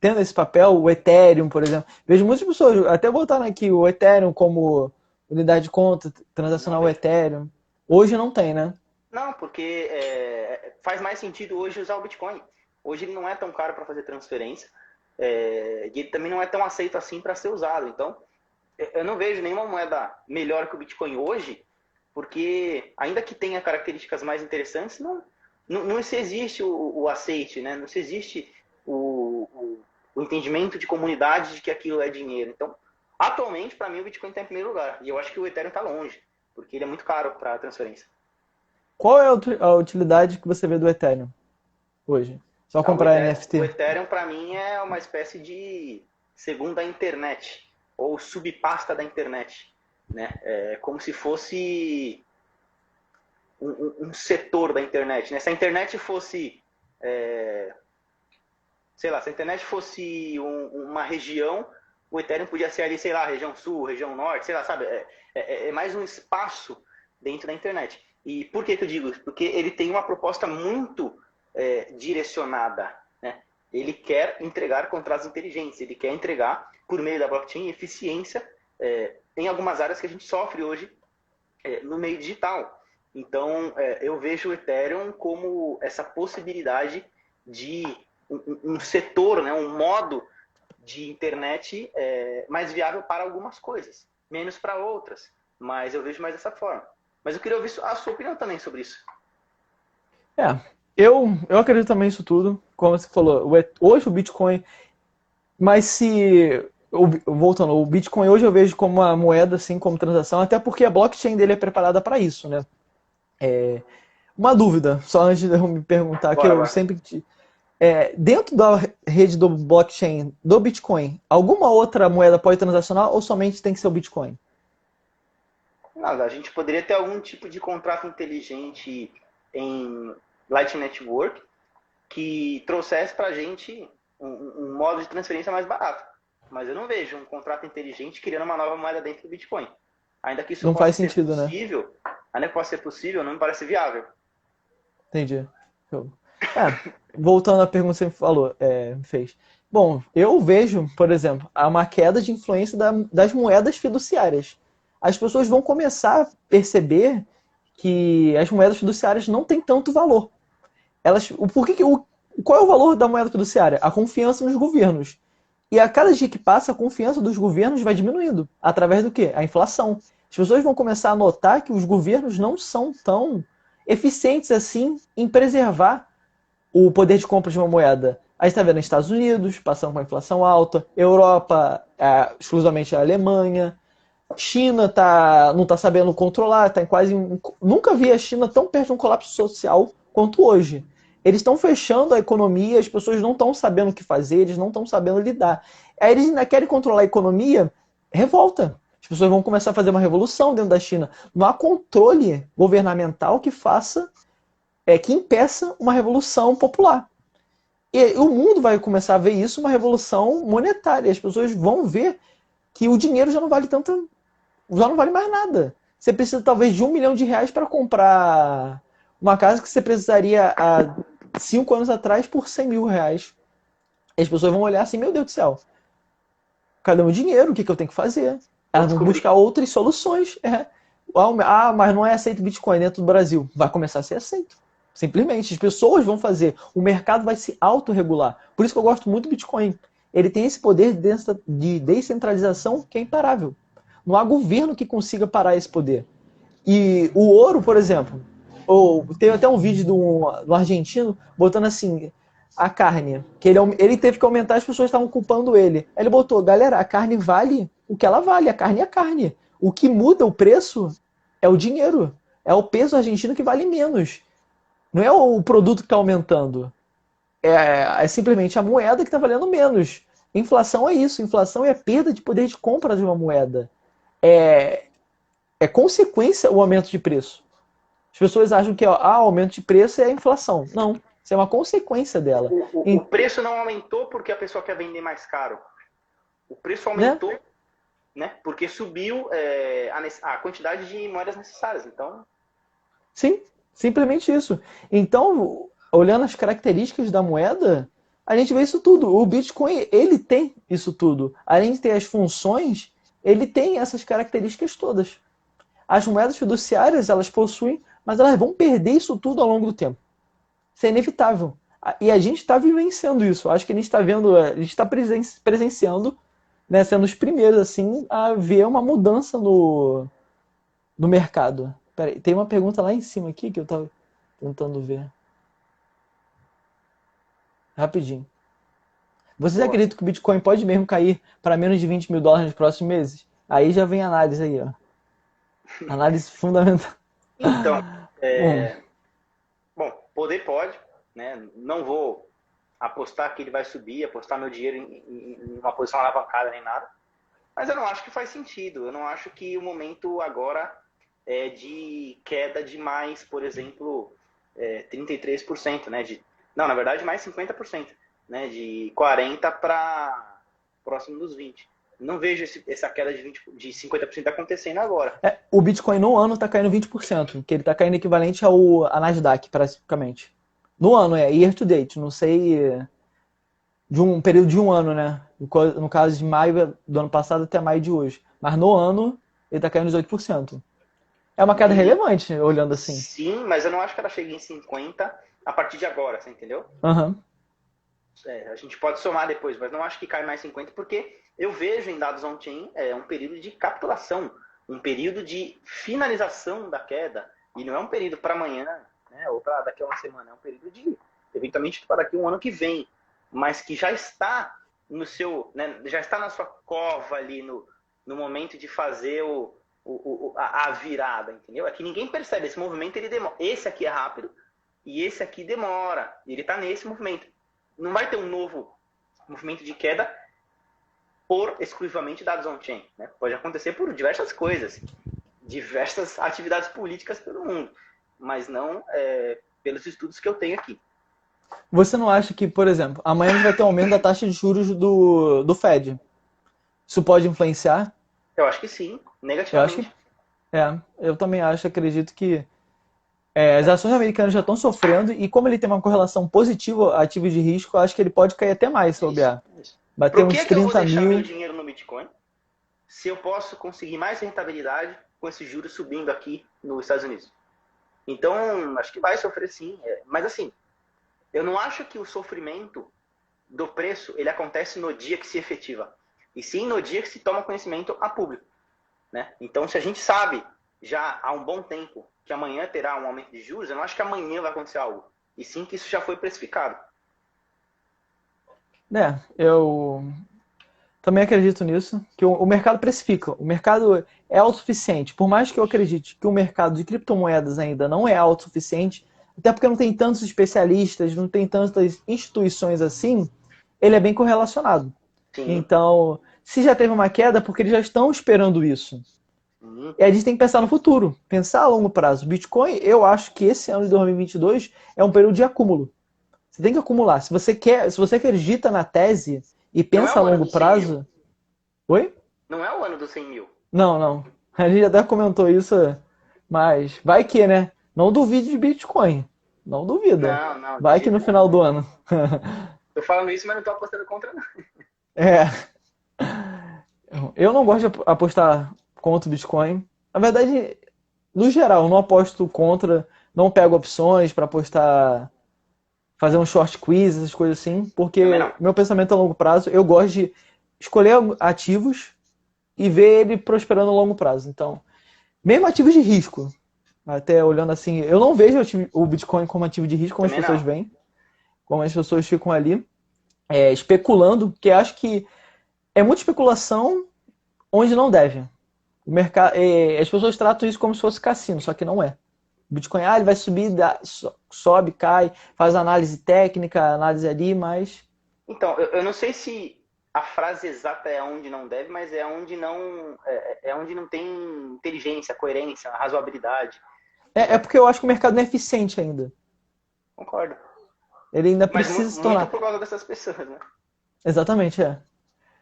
tendo esse papel, o Ethereum, por exemplo. Vejo muitas pessoas, até botaram aqui o Ethereum como unidade de conta, Não transacional vejo. Ethereum. Hoje não tem, né? Não, porque faz mais sentido hoje usar o Bitcoin. Hoje ele não é tão caro para fazer transferência, e ele também não é tão aceito assim para ser usado. Então, eu não vejo nenhuma moeda melhor que o Bitcoin hoje, porque ainda que tenha características mais interessantes, não se existe o aceite, né? Não se existe o entendimento de comunidade de que aquilo é dinheiro. Então, atualmente, para mim, o Bitcoin está em primeiro lugar. E eu acho que o Ethereum está longe, porque ele é muito caro para transferência. Qual é a utilidade que você vê do Ethereum hoje? Só Ah, comprar O NFT? Ethereum, para mim, é uma espécie de segunda internet, ou subpasta da internet. Né? É como se fosse um setor da internet. Né? Se a internet fosse, sei lá, se a internet fosse uma região, o Ethereum podia ser ali, sei lá, região sul, região norte, sei lá, sabe? É mais um espaço dentro da internet. E por que eu digo isso? Porque ele tem uma proposta muito direcionada, né? Ele quer entregar contratos inteligentes, ele quer entregar, por meio da blockchain, eficiência em algumas áreas que a gente sofre hoje no meio digital. Então, eu vejo o Ethereum como essa possibilidade de um setor, né, um modo de internet mais viável para algumas coisas, menos para outras. Mas eu vejo mais dessa forma. Mas eu queria ouvir a sua opinião também sobre isso. É, eu acredito também nisso tudo. Como você falou, hoje o Bitcoin, mas voltando, o Bitcoin hoje eu vejo como uma moeda, assim, como transação, até porque a blockchain dele é preparada para isso, né? Uma dúvida, só antes de eu me perguntar, que Bora, eu bora. sempre dentro da rede do blockchain do Bitcoin, alguma outra moeda pode transacionar ou somente tem que ser o Bitcoin? Não, a gente poderia ter algum tipo de contrato inteligente em Lightning Network que trouxesse para a gente um modo de transferência mais barato. Mas eu não vejo um contrato inteligente criando uma nova moeda dentro do Bitcoin. Ainda que isso Não possa faz ser sentido, né? possível, ainda que possa ser possível, não me parece viável. Entendi. Voltando à pergunta que você falou, me fez. Bom, eu vejo, por exemplo, há uma queda de influência das moedas fiduciárias. As pessoas vão começar a perceber que as moedas fiduciárias não têm tanto valor. Qual é o valor da moeda fiduciária? A confiança nos governos. E a cada dia que passa, a confiança dos governos vai diminuindo. Através do quê? A inflação. As pessoas vão começar a notar que os governos não são tão eficientes assim em preservar o poder de compra de uma moeda. A gente está vendo nos Estados Unidos, passando com a inflação alta, Europa, exclusivamente a Alemanha, China não está sabendo controlar, está em quase. Nunca vi a China tão perto de um colapso social quanto hoje. Eles estão fechando a economia, as pessoas não estão sabendo o que fazer, eles não estão sabendo lidar. Aí eles ainda querem controlar a economia, revolta. As pessoas vão começar a fazer uma revolução dentro da China. Não há controle governamental que que impeça uma revolução popular. E o mundo vai começar a ver isso, uma revolução monetária. As pessoas vão ver que o dinheiro já não vale tanto, já não vale mais nada. Você precisa talvez de R$ 1 milhão para comprar uma casa que você precisaria há 5 anos atrás por R$ 100 mil. E as pessoas vão olhar assim, meu Deus do céu, cadê o meu dinheiro? O que eu tenho que fazer? Vou Elas vão descobrir. buscar outras soluções. Mas não é aceito Bitcoin dentro do Brasil. Vai começar a ser aceito. Simplesmente, as pessoas vão fazer, o mercado vai se autorregular. Por isso que eu gosto muito do Bitcoin. Ele tem esse poder de descentralização que é imparável. Não há governo que consiga parar esse poder. E o ouro, por exemplo, teve até um vídeo do argentino botando assim, a carne, que ele teve que aumentar, as pessoas estavam culpando ele. Aí ele botou, galera, a carne vale o que ela vale, a carne é a carne. O que muda o preço é o dinheiro, é o peso argentino que vale menos. Não é o produto que está aumentando. É simplesmente a moeda que está valendo menos. Inflação é isso. Inflação é a perda de poder de compra de uma moeda. É, é consequência o aumento de preço. As pessoas acham que o aumento de preço é a inflação. Não. Isso é uma consequência dela. O preço não aumentou porque a pessoa quer vender mais caro. O preço Né? aumentou, né? Porque subiu a quantidade de moedas necessárias. Então, Sim, simplesmente isso. Então, olhando as características da moeda, a gente vê isso tudo. O Bitcoin, ele tem isso tudo. Além de ter as funções, ele tem essas características todas. As moedas fiduciárias, elas possuem, mas elas vão perder isso tudo ao longo do tempo. Isso é inevitável. E a gente está vivenciando isso. Acho que a gente está vendo, a gente está presenciando, né, sendo os primeiros assim a ver uma mudança no mercado. Peraí, tem uma pergunta lá em cima aqui que eu estava tentando ver. Rapidinho. Vocês boa. acreditam que o Bitcoin pode mesmo cair para menos de US$ 20 mil nos próximos meses? Aí já vem a análise aí, ó. Análise fundamental. Então, Bom, bom, poder pode, né? Não vou apostar que ele vai subir, apostar meu dinheiro em uma posição alavancada nem nada. Mas eu não acho que faz sentido. Eu não acho que o momento agora é de queda de mais, por exemplo, 33%, né? Não, na verdade, mais 50%, né? De 40% para próximo dos 20%. Não vejo essa queda de 50% acontecendo agora. o Bitcoin no ano está caindo 20%, que ele está caindo equivalente a Nasdaq, praticamente. No ano, year to date, não sei, de um período de um ano, né? No caso de maio do ano passado até maio de hoje. Mas no ano, ele está caindo 18%. É uma queda Entendi. relevante, olhando assim. Sim, mas eu não acho que ela chegue em 50 a partir de agora, você entendeu? Aham. A gente pode somar depois, mas não acho que cai mais 50 porque eu vejo em dados on-chain um período de capitulação, um período de finalização da queda, e não é um período para amanhã, né, ou para daqui a uma semana, é um período de, eventualmente, para daqui a um ano que vem, mas que já está no seu, né, já está na sua cova ali, no momento de fazer a virada, entendeu? É que ninguém percebe, esse movimento ele demora, esse aqui é rápido, e esse aqui demora, ele está nesse movimento. Não vai ter um novo movimento de queda por exclusivamente dados on-chain. Né? Pode acontecer por diversas coisas, diversas atividades políticas pelo mundo, mas não pelos estudos que eu tenho aqui. Você não acha que, por exemplo, amanhã a gente vai ter um aumento da taxa de juros do Fed? Isso pode influenciar? Eu acho que sim, Eu acho que negativamente. eu também acho, acredito que as ações americanas já estão sofrendo e como ele tem uma correlação positiva a ativos de risco, eu acho que ele pode cair até mais se É isso, bobear. é isso. Bater Por que uns que eu vou 30 deixar meu mil. dinheiro no Bitcoin se eu posso conseguir mais rentabilidade com esses juros subindo aqui nos Estados Unidos? Então, acho que vai sofrer sim. Mas assim, eu não acho que o sofrimento do preço ele acontece no dia que se efetiva, e sim no dia que se toma conhecimento a público, né? Então, se a gente sabe já há um bom tempo que amanhã terá um aumento de juros, eu não acho que amanhã vai acontecer algo, e sim que isso já foi precificado. Eu também acredito nisso, que o mercado precifica. O mercado é autossuficiente. Por mais que eu acredite que o mercado de criptomoedas ainda não é autossuficiente, até porque não tem tantos especialistas, não tem tantas instituições assim, ele é bem correlacionado. Sim, Então, se já teve uma queda, é porque eles já estão esperando isso. sim. E a gente tem que pensar no futuro, pensar a longo prazo. Bitcoin, eu acho que esse ano de 2022 é um período de acúmulo. Você tem que acumular. Se você acredita na tese e Não é pensa a o ano longo dos 100 mil. prazo. Oi? Não é o ano dos 100 mil. Não, não. A gente até comentou isso, mas vai que, né? Não duvide de Bitcoin. Não duvida. Não, não, de Vai que jeito no nenhum. final do ano. Tô falando isso, mas não tô apostando contra, não. É. Eu não gosto de apostar contra o Bitcoin. Na verdade, no geral, eu não aposto contra. Não pego opções para apostar, fazer um short quiz, essas coisas assim, Também porque não. meu pensamento a longo prazo, eu gosto de escolher ativos e ver ele prosperando a longo prazo. Então, mesmo ativos de risco, até olhando assim, eu não vejo o Bitcoin como ativo de risco como as Também pessoas não. veem, como as pessoas ficam ali especulando, porque acho que é muita especulação onde não deve. O mercado, as pessoas tratam isso como se fosse cassino, só que não é. O Bitcoin, ele vai subir, sobe, cai, faz análise técnica, análise ali, mas Então, eu não sei se a frase exata é onde não deve, mas é onde não tem inteligência, coerência, razoabilidade, é né? porque eu acho que o mercado não é eficiente ainda. Concordo. Ele ainda Mas precisa se muito tornar. por causa dessas pessoas, né? Exatamente, é.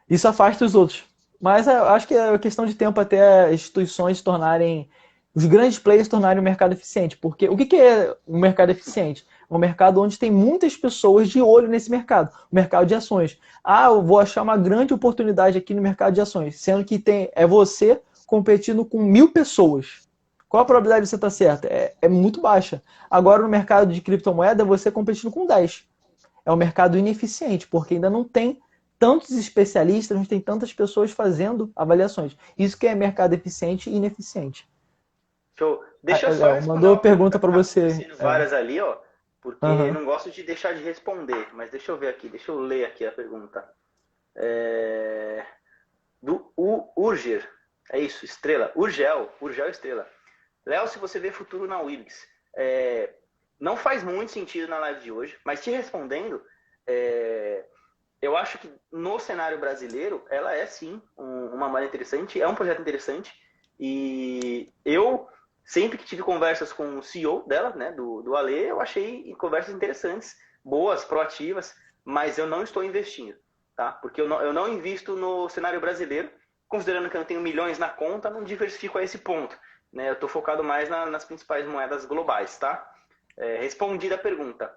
Isso afasta os outros. Mas eu acho que é questão de tempo até as instituições se tornarem, os grandes players se tornarem o mercado eficiente. Porque o que é um mercado eficiente? Um mercado onde tem muitas pessoas de olho nesse mercado, o mercado de ações. Ah, eu vou achar uma grande oportunidade aqui no mercado de ações, sendo que é você competindo com 1.000 pessoas. Qual a probabilidade de você estar certo? É muito baixa. Agora, no mercado de criptomoeda, você competindo com 10. É um mercado ineficiente, porque ainda não tem tantos especialistas, não tem tantas pessoas fazendo avaliações. Isso que é mercado eficiente e ineficiente. Show. Deixa Ah, eu só Léo, responder mandou uma pergunta pergunta para que tá você. acontecendo várias ali, ó, porque eu Aham. não gosto de deixar de responder, mas deixa eu ver aqui, deixa eu ler aqui a pergunta. Do Urger, é isso, Estrela, Urgel Estrela. Léo, se você vê futuro na Wix, não faz muito sentido na live de hoje, mas te respondendo, eu acho que no cenário brasileiro ela é sim uma malha interessante, é um projeto interessante, e eu sempre que tive conversas com o CEO dela, né, do Ale, eu achei conversas interessantes, boas, proativas, mas eu não estou investindo, tá? Porque eu não invisto no cenário brasileiro, considerando que eu não tenho milhões na conta, não diversifico a esse ponto, né? Eu estou focado mais nas principais moedas globais, tá? Respondida a pergunta.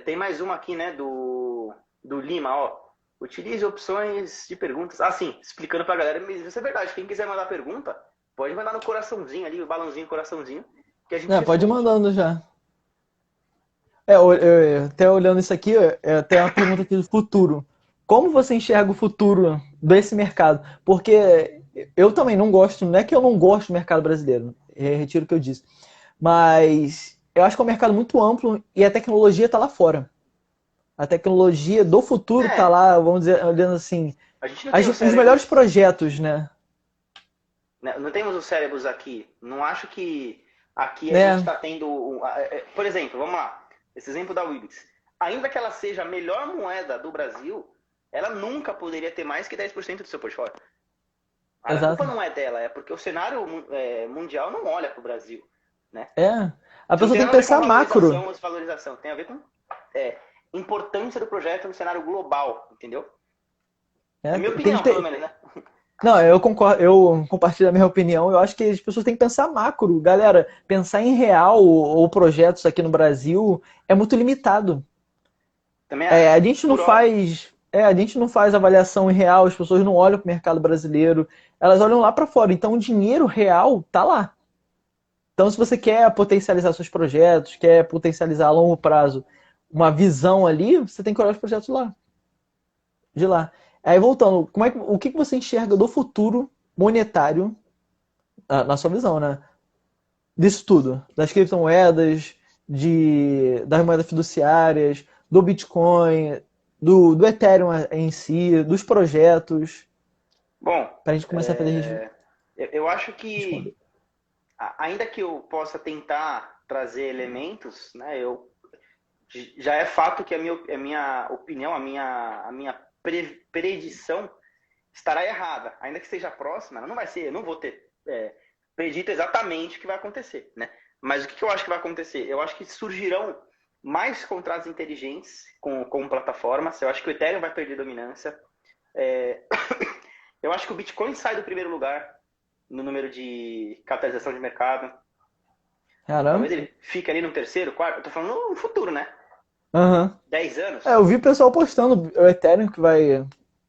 Tem mais uma aqui, né, do Lima, ó. Utilize opções de perguntas. Ah, sim, explicando pra galera. Mas isso é verdade. Quem quiser mandar pergunta, pode mandar no coraçãozinho ali, o balãozinho, coraçãozinho, que a gente Pode ir responde. mandando já. Até olhando isso aqui, até uma pergunta aqui do futuro. Como você enxerga o futuro desse mercado? Porque eu também não gosto, não é que eu não gosto do mercado brasileiro, retiro o que eu disse, mas eu acho que é um mercado muito amplo e a tecnologia está lá fora. A tecnologia do futuro está É, lá, vamos dizer, olhando assim, a gente não tem os os melhores cérebros, projetos, né? né? Não temos os cérebros aqui. Não acho que aqui a gente Né? está tendo. Por exemplo, vamos lá. Esse exemplo da Wibix. Ainda que ela seja a melhor moeda do Brasil, ela nunca poderia ter mais que 10% do seu portfólio. A culpa Exato. não é dela, é porque o cenário mundial não olha para o Brasil, né? É. A Isso não pessoa tem tem que nada a ver com pensar macro. valorização ou desvalorização, tem a ver com importância do projeto no cenário global, entendeu? É a minha Tem que opinião, pelo ter... menos, né? Não, eu concordo, eu compartilho a minha opinião. Eu acho que as pessoas têm que pensar macro. Galera, pensar em real ou projetos aqui no Brasil é muito limitado. Também É, acho. a gente não Por hora. faz, a gente não faz avaliação em real, as pessoas não olham para o mercado brasileiro, elas olham lá para fora. Então, o dinheiro real tá lá. Então, se você quer potencializar seus projetos, quer potencializar a longo prazo uma visão ali, você tem que olhar os projetos lá, de lá. Aí, voltando, o que você enxerga do futuro monetário, na sua visão, né? Disso tudo, das criptomoedas, das moedas fiduciárias, do Bitcoin, do Ethereum em si, dos projetos, Bom, para a gente começar a fazer eu acho responder. que, ainda que eu possa tentar trazer elementos, né, já é fato que a minha opinião, a minha predição estará errada. Ainda que seja próxima, ela não vai ser, eu não vou ter predito exatamente o que vai acontecer, né? Mas o que eu acho que vai acontecer? Eu acho que surgirão mais contratos inteligentes com plataformas. Eu acho que o Ethereum vai perder dominância. É, eu acho que o Bitcoin sai do primeiro lugar no número de capitalização de mercado. Caramba. Talvez ele fique ali no terceiro, quarto. Eu tô falando no futuro, né? Aham. 10 anos. Eu vi o pessoal postando o Ethereum que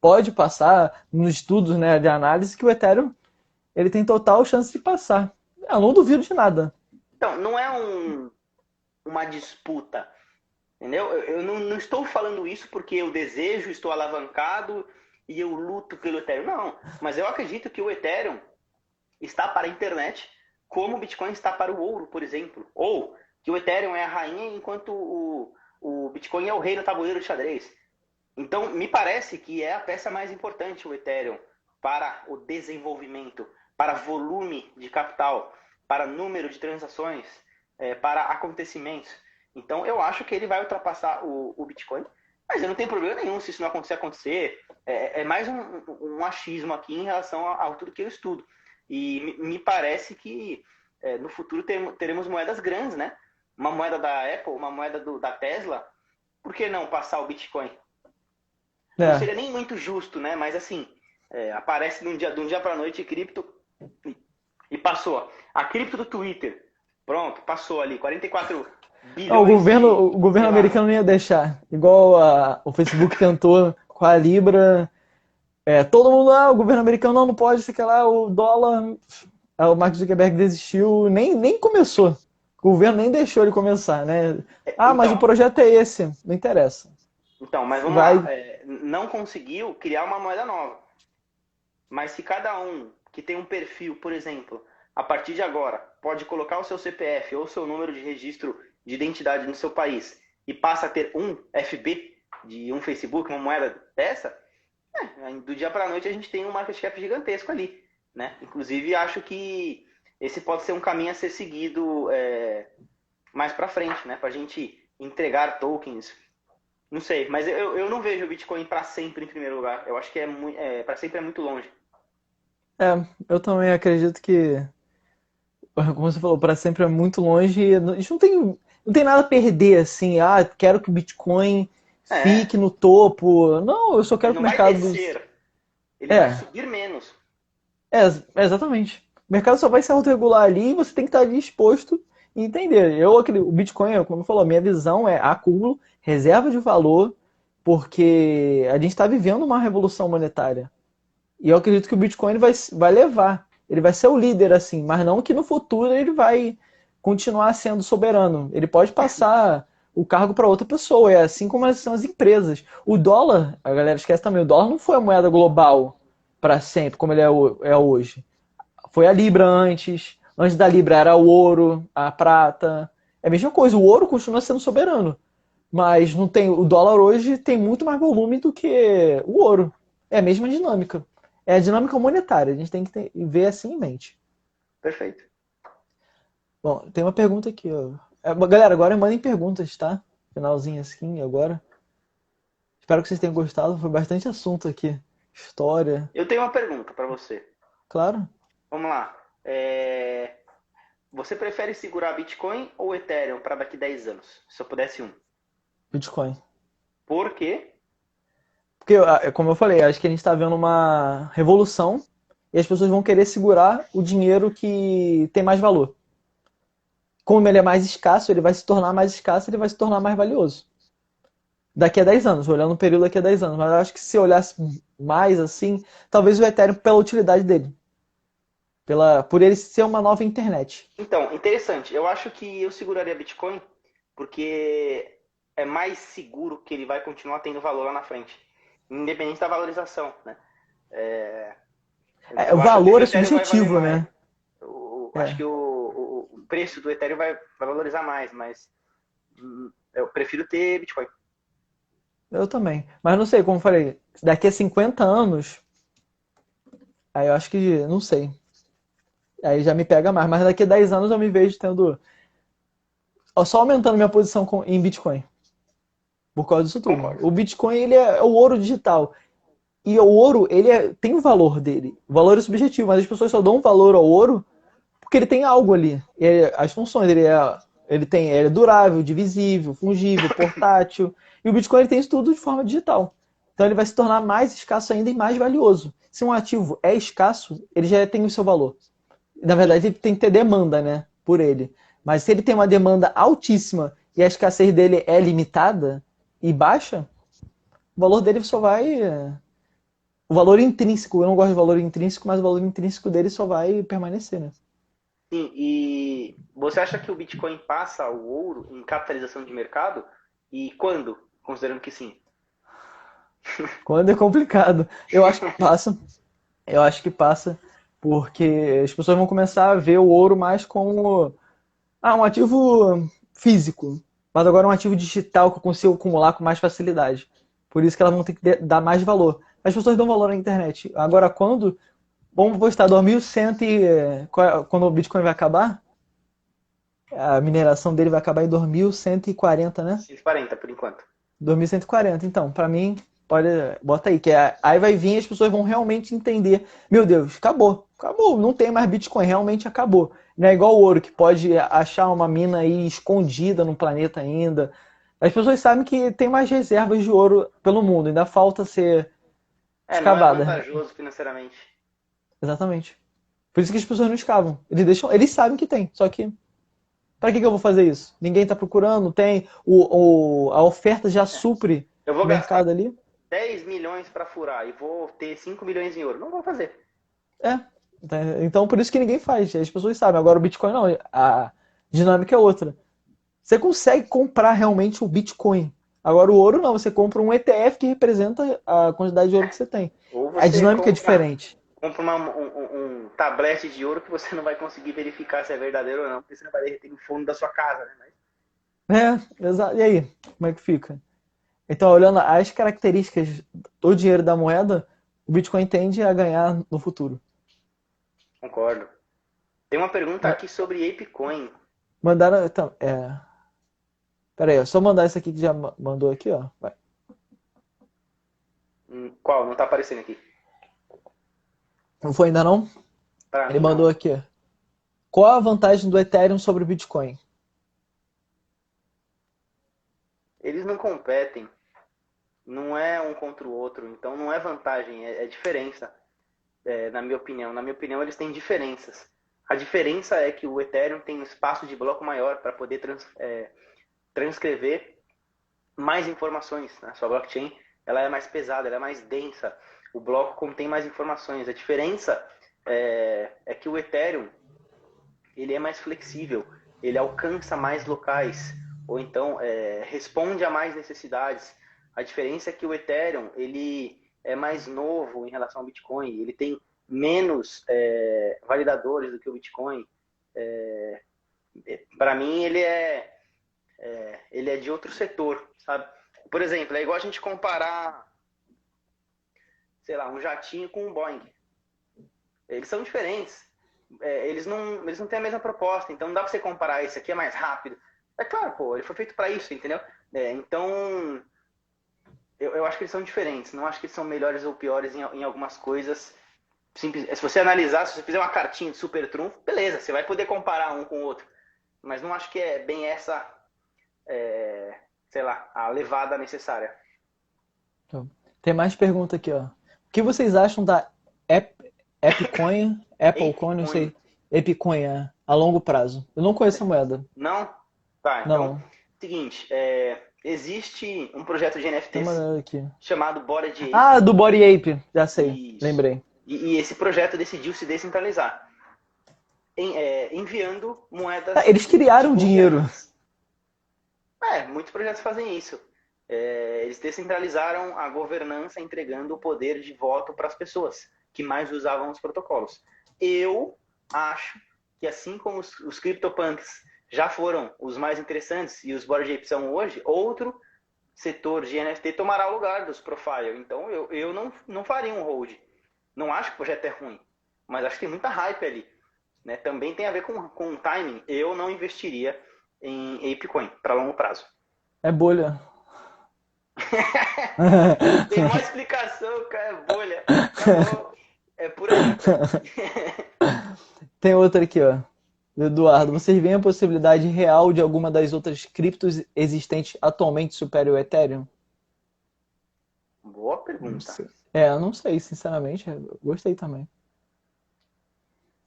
pode passar nos estudos, né, de análise que o Ethereum ele tem total chance de passar. Eu não duvido de nada. Então, não é uma disputa, entendeu? Eu não estou falando isso porque eu desejo, estou alavancado e eu luto pelo Ethereum. Não, mas eu acredito que o Ethereum está para a internet como o Bitcoin está para o ouro, por exemplo. Ou que o Ethereum é a rainha enquanto o Bitcoin é o rei no tabuleiro de xadrez. Então, me parece que é a peça mais importante, o Ethereum, para o desenvolvimento, para volume de capital, para número de transações, para acontecimentos. Então, eu acho que ele vai ultrapassar o Bitcoin, mas eu não tenho problema nenhum se isso não acontecer. É mais um achismo aqui em relação ao tudo que eu estudo. E me parece que no futuro teremos moedas grandes, né? Uma moeda da Apple, uma moeda da Tesla. Por que não passar o Bitcoin? Não É. seria nem muito justo, né? Mas assim, aparece de um dia para noite cripto e passou. A cripto do Twitter, pronto, passou ali, 44 Não, bilhões de, o governo sei lá. americano não ia deixar. Igual o Facebook tentou com a Libra. Todo mundo, o governo americano não pode, sei que lá, o dólar. Aí o Mark Zuckerberg desistiu, nem começou. O governo nem deixou ele começar, né? Ah, mas o Então, projeto é esse. Não interessa. mas vamos lá. Vai. Não conseguiu criar uma moeda nova. Mas se cada um que tem um perfil, por exemplo, a partir de agora, pode colocar o seu CPF ou o seu número de registro de identidade no seu país e passa a ter um FB de um Facebook, uma moeda dessa, do dia para a noite a gente tem um market cap gigantesco ali, né? Inclusive acho que esse pode ser um caminho a ser seguido mais para frente, né? Para a gente entregar tokens. Não sei, mas eu não vejo o Bitcoin para sempre em primeiro lugar. Eu acho que para sempre é muito longe. Eu também acredito que, como você falou, para sempre é muito longe. E a gente não tem nada a perder, assim. Ah, quero que o Bitcoin É, fique no topo. Não, eu só ele quero que não o vai mercado. descer, ele vai É, subir menos. É, exatamente. O mercado só vai se autorregular ali e você tem que estar disposto a entender. O Bitcoin, como eu falou, a minha visão é acúmulo, reserva de valor, porque a gente está vivendo uma revolução monetária. E eu acredito que o Bitcoin vai levar. Ele vai ser o líder, assim, mas não que no futuro ele vai continuar sendo soberano. Ele pode passar o cargo para outra pessoa. É assim como são as empresas. O dólar, a galera esquece também, o dólar não foi a moeda global para sempre, como ele é hoje. Foi a Libra antes. Antes da Libra era o ouro, a prata. É a mesma coisa, o ouro continua sendo soberano. Mas não tem, o dólar hoje tem muito mais volume do que o ouro. É a mesma dinâmica. É a dinâmica monetária. A gente tem que ver assim em mente. Perfeito. Bom, tem uma pergunta aqui, ó. Galera, agora mandem perguntas, tá? Finalzinho assim, agora. Espero que vocês tenham gostado. Foi bastante assunto aqui. História, Eu tenho uma pergunta para você. claro. Vamos lá. Você prefere segurar Bitcoin ou Ethereum para daqui 10 anos? Se eu pudesse um. Bitcoin. Por quê? Porque, como eu falei, acho que a gente está vendo uma revolução e as pessoas vão querer segurar o dinheiro que tem mais valor. Como ele é mais escasso, ele vai se tornar mais escasso, ele vai se tornar mais valioso. Daqui a 10 anos, olhando um período daqui a 10 anos. Mas eu acho que se olhasse mais assim, talvez o Ethereum pela utilidade dele. Por ele ser uma nova internet. Então, interessante. Eu acho que eu seguraria Bitcoin porque é mais seguro que ele vai continuar tendo valor lá na frente, independente da valorização, né? É, O eu acho até valor que o é Ethereum vai valer subjetivo, mais. né? Acho É, que o preço do Ethereum vai valorizar mais, mas eu prefiro ter Bitcoin. eu também. Mas não sei, como eu falei, daqui a 50 anos, aí eu acho que, não sei. Aí já me pega mais. Mas daqui a 10 anos eu me vejo tendo. Ó, só aumentando minha posição em Bitcoin. Por causa disso tudo. Concordo. O Bitcoin, ele é o ouro digital. E o ouro, tem o valor dele. O valor é subjetivo, mas as pessoas só dão valor ao ouro porque ele tem algo ali. As funções, ele é durável, divisível, fungível, portátil. E o Bitcoin ele tem isso tudo de forma digital. Então ele vai se tornar mais escasso ainda e mais valioso. Se um ativo é escasso, ele já tem o seu valor. Na verdade, ele tem que ter demanda, né, por ele. Mas se ele tem uma demanda altíssima e a escassez dele é limitada e baixa, o valor dele só vai. O valor intrínseco, eu não gosto de valor intrínseco, mas o valor intrínseco dele só vai permanecer, né? Sim, e você acha que o Bitcoin passa o ouro em capitalização de mercado? E quando? Considerando que sim. Quando é complicado. Eu acho que passa. Eu acho que passa porque as pessoas vão começar a ver o ouro mais como um ativo físico, mas agora é um ativo digital que eu consigo acumular com mais facilidade. Por isso que elas vão ter que dar mais valor. As pessoas dão valor na internet. Agora, vamos postar 2100 quando o Bitcoin vai acabar? A mineração dele vai acabar em 2140, né? 140 por enquanto. 2140. Então, pra mim, pode, bota aí, aí vai vir e as pessoas vão realmente entender. Meu Deus, acabou. Acabou, não tem mais Bitcoin, realmente acabou. Não é igual o ouro, que pode achar uma mina aí escondida no planeta ainda. As pessoas sabem que tem mais reservas de ouro pelo mundo, ainda falta ser Não é escavada. vantajoso financeiramente. Exatamente. Por isso que as pessoas não escavam. Eles sabem que tem, só que para que eu vou fazer isso? Ninguém está procurando, tem a oferta já supre Eu vou o gastar mercado ali. 10 milhões para furar e vou ter 5 milhões em ouro. Não vou fazer. É. Então, por isso que ninguém faz. As pessoas sabem. Agora, o Bitcoin não. A dinâmica é outra. Você consegue comprar realmente o Bitcoin. Agora, o ouro não. Você compra um ETF que representa a quantidade de ouro que você tem. Ou A você dinâmica é diferente. compra um tablete de ouro que você não vai conseguir verificar se é verdadeiro ou não, porque você não vai derreter no fundo da sua casa, né? É, exato. E aí? Como é que fica? Então, olhando as características do dinheiro da moeda, o Bitcoin tende a ganhar no futuro. Concordo. Tem uma pergunta aqui sobre ApeCoin. Mandaram. Então, pera aí, só mandar isso aqui que já mandou aqui, ó. Vai. Qual? Não tá aparecendo aqui. Não foi ainda não? Para Ele mim, mandou não. aqui, ó. Qual a vantagem do Ethereum sobre o Bitcoin? Eles não competem. Não é um contra o outro. Então, não é vantagem, é diferença. Na minha opinião. Na minha opinião, eles têm diferenças. A diferença é que o Ethereum tem um espaço de bloco maior para poder transcrever mais informações. Na sua blockchain, ela é mais pesada, ela é mais densa. O bloco contém mais informações. A diferença é que o Ethereum ele é mais flexível, ele alcança mais locais, ou então responde a mais necessidades. A diferença é que o Ethereum ele é mais novo em relação ao Bitcoin, ele tem menos validadores do que o Bitcoin. Para mim, ele é de outro setor, sabe? Por exemplo, é igual a gente comparar, sei lá, um jatinho com um Boeing. Eles são diferentes. Eles não têm a mesma proposta, então não dá pra você comparar, esse aqui é mais rápido. É claro, pô, ele foi feito para isso, entendeu? Então, eu acho que eles são diferentes, não acho que eles são melhores ou piores em algumas coisas. Simples. Se você analisar, se você fizer uma cartinha de super trunfo, beleza, você vai poder comparar um com o outro. Mas não acho que é bem essa, sei lá, a levada necessária. Então, tem mais pergunta aqui, ó. O que vocês acham da Epcoin, Applecoin, não Apecoin. sei, Epcoin a longo prazo? Eu não conheço a moeda. Não? Tá, então, Não, seguinte, existe um projeto de tem uma NFTs olhada aqui. chamado Bored Ape. Ah, do Bored Ape, já sei, Isso. lembrei. E esse projeto decidiu se descentralizar, enviando Ah, moedas eles de criaram dinheiro. governança. Muitos projetos fazem isso. Eles descentralizaram a governança, entregando o poder de voto para as pessoas que mais usavam os protocolos. Eu acho que, assim como os CryptoPunks já foram os mais interessantes e os Bored Apes são hoje, outro setor de NFT tomará o lugar dos Profile. Então, eu não faria um hold. Não acho que o projeto é ruim, mas acho que tem muita hype ali. Né? Também tem a ver com timing. Eu não investiria em Apecoin para longo prazo. É bolha. Não tem uma explicação, cara, é bolha. Acabou. É por aí. Tem outra aqui, ó. Eduardo, vocês veem a possibilidade real de alguma das outras criptos existentes atualmente superar o Ethereum? Boa Não pergunta. sei. É, eu não sei, sinceramente. Eu gostei também.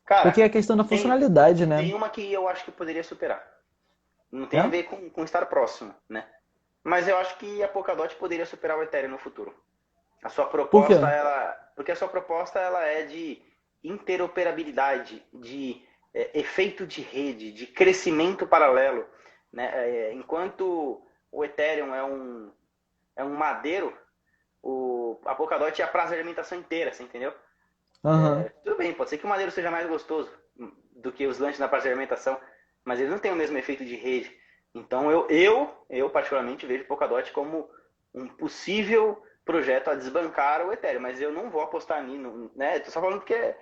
Porque Cara, é a questão da tem, funcionalidade, né? tem uma que eu acho que poderia superar. Não tem a É? ver com estar próximo, né? Mas eu acho que a Polkadot poderia superar o Ethereum no futuro. A sua Por quê? proposta, porque a sua proposta ela é de interoperabilidade, de efeito de rede, de crescimento paralelo, né? Enquanto o Ethereum é um madeiro, a Polkadot é a praça de alimentação inteira, você entendeu? Aham. Tudo bem, pode ser que o madeiro seja mais gostoso do que os lanches na praça de alimentação, mas ele não tem o mesmo efeito de rede. Então eu particularmente vejo o Polkadot como um possível projeto a desbancar o Ethereum, mas eu não vou apostar nisso, né? Tô só falando porque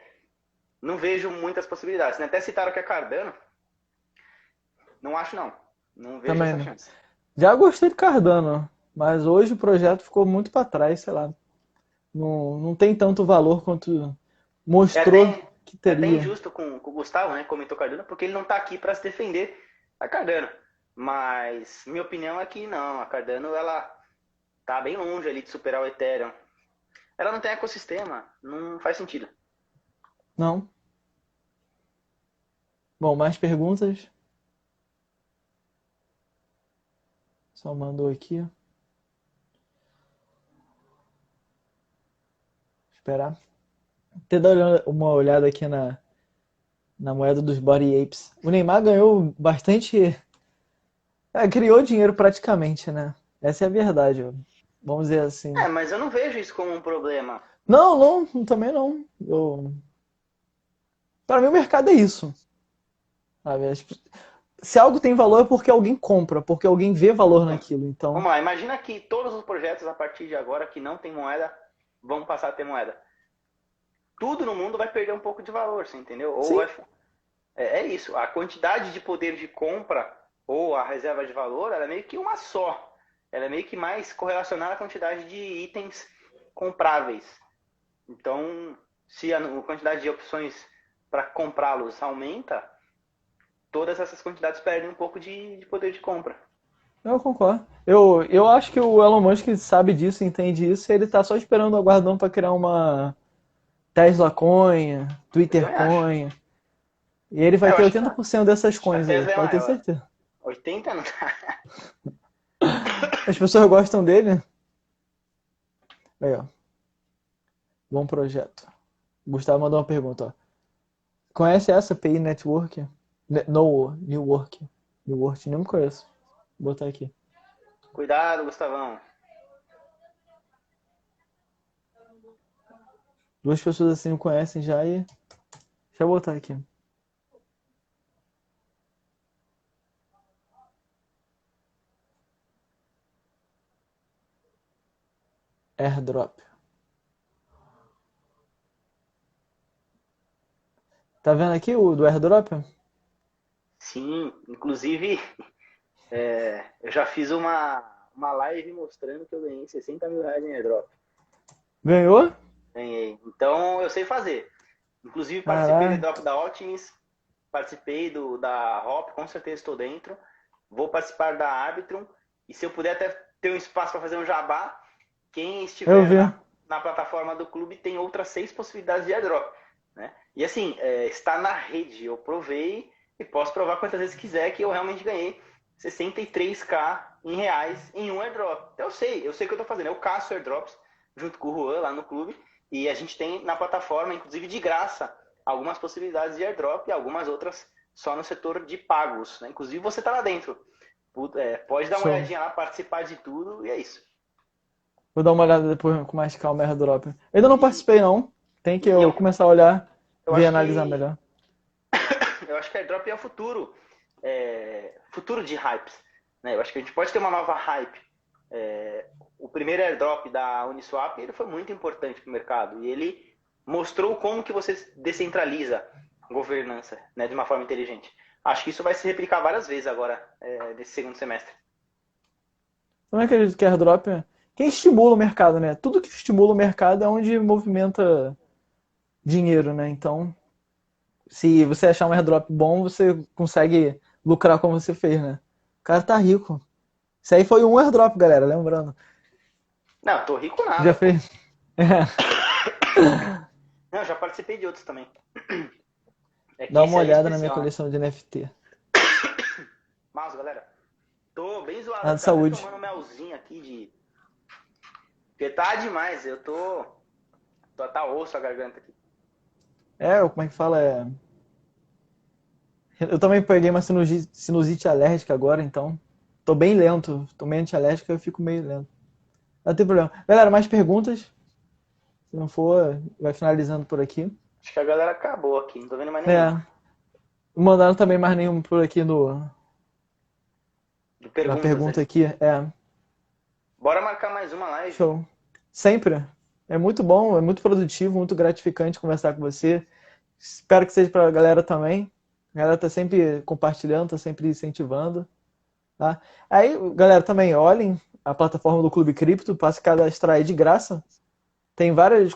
não vejo muitas possibilidades, né? Até citaram que é Cardano, não acho não, não vejo Também essa não. chance. Já gostei do Cardano, mas hoje o projeto ficou muito para trás, sei lá. Não tem tanto valor quanto É mostrou até, que é até teria. injusto com o Gustavo, né? Comentou Cardano, porque ele não está aqui para se defender a Cardano. Mas minha opinião é que não, a Cardano ela tá bem longe ali de superar o Ethereum. Ela não tem ecossistema, não faz sentido. Não? Bom, mais perguntas? Só mandou aqui. Esperar. Até dar uma olhada aqui na moeda dos Body Apes. O Neymar ganhou bastante. Criou dinheiro praticamente, né? Essa é a verdade, ó. Vamos dizer assim. Mas eu não vejo isso como um problema. Não, também não. Para mim, o mercado é isso. Sabe? Se algo tem valor é porque alguém compra, porque alguém vê valor Então, naquilo. Então, vamos lá, imagina que todos os projetos a partir de agora que não tem moeda vão passar a ter moeda. Tudo no mundo vai perder um pouco de valor, você entendeu? Ou sim, vai. É isso. A quantidade de poder de compra ou a reserva de valor, ela é meio que uma só. Ela é meio que mais correlacionada à quantidade de itens compráveis. Então, se a quantidade de opções para comprá-los aumenta, todas essas quantidades perdem um pouco de poder de compra. eu concordo. Eu acho que o Elon Musk sabe disso, entende isso, e ele tá só esperando, aguardando para criar uma Tesla Coin, Eu Twitter também acho. Coin. E ele vai Eu ter acho que, 80% dessas acho que a coins aí, Tesla é pode ter maior. certeza. 80 não tá. As pessoas gostam dele. Aí, ó. Bom projeto. Gustavo mandou uma pergunta, ó. Conhece essa API Network? No, Nework. Nework, não conheço. Vou botar aqui. Cuidado, Gustavão. Duas pessoas assim não conhecem já e. Deixa eu botar aqui. AirDrop. Tá vendo aqui o do AirDrop? Sim, inclusive, eu já fiz uma live mostrando que eu ganhei 60 mil reais em airdrop. Ganhou? Ganhei. Então, eu sei fazer. Inclusive, participei do Caralho. airdrop da Optimus, participei da Hop, com certeza estou dentro. Vou participar da Arbitrum. E se eu puder até ter um espaço para fazer um jabá, quem Eu estiver vi. na plataforma do clube tem outras 6 possibilidades de airdrop, né? E assim, está na rede. Eu provei e posso provar quantas vezes quiser que eu realmente ganhei 63k em reais em um airdrop. Então eu sei o que eu tô fazendo. Eu caço airdrops junto com o Juan lá no clube e a gente tem na plataforma, inclusive de graça, algumas possibilidades de airdrop e algumas outras só no setor de pagos, né? Inclusive você tá lá dentro. Pode dar uma Show. olhadinha lá, participar de tudo e é isso. Vou dar uma olhada depois com mais calma em airdrop. Eu ainda não E, participei, não. Tem que e eu começar a olhar, eu ver e acho analisar que melhor. eu acho que airdrop é o futuro, futuro de hypes, né? Eu acho que a gente pode ter uma nova hype. O primeiro airdrop da Uniswap ele foi muito importante para o mercado e ele mostrou como que você descentraliza a governança, né, de uma forma inteligente. Acho que isso vai se replicar várias vezes agora, nesse segundo semestre. Não acredito que airdrop é quem estimula o mercado, né? Tudo que estimula o mercado é onde movimenta dinheiro, né? Então, se você achar um airdrop bom, você consegue lucrar como você fez, né? O cara tá rico. Isso aí foi um airdrop, galera, lembrando. Não, tô rico Já nada, pô. fez? É. Não, já participei de outros também. É que Dá esse uma aí é olhada na minha especial, né? coleção de NFT. Mas, galera, tô bem zoado Ah, de aqui, até saúde. tomando um melzinho aqui de. Porque tá demais, eu tô. Tá osso a garganta aqui. É, como é que fala? Eu também peguei uma sinusite alérgica agora, então tô bem lento. Tomei antialérgica, eu fico meio lento. Não tem problema. Galera, mais perguntas? Se não for, vai finalizando por aqui. Acho que a galera acabou aqui, não tô vendo mais nenhuma. É, mandaram também mais nenhum por aqui De na perguntas pergunta ali. aqui. É, Bora marcar mais uma live. show. Sempre. É muito bom, é muito produtivo, muito gratificante conversar com você. Espero que seja pra galera também. A galera tá sempre compartilhando, tá sempre incentivando. Tá? Aí, galera, também olhem a plataforma do Clube Cripto para se cadastrar aí de graça. Tem vários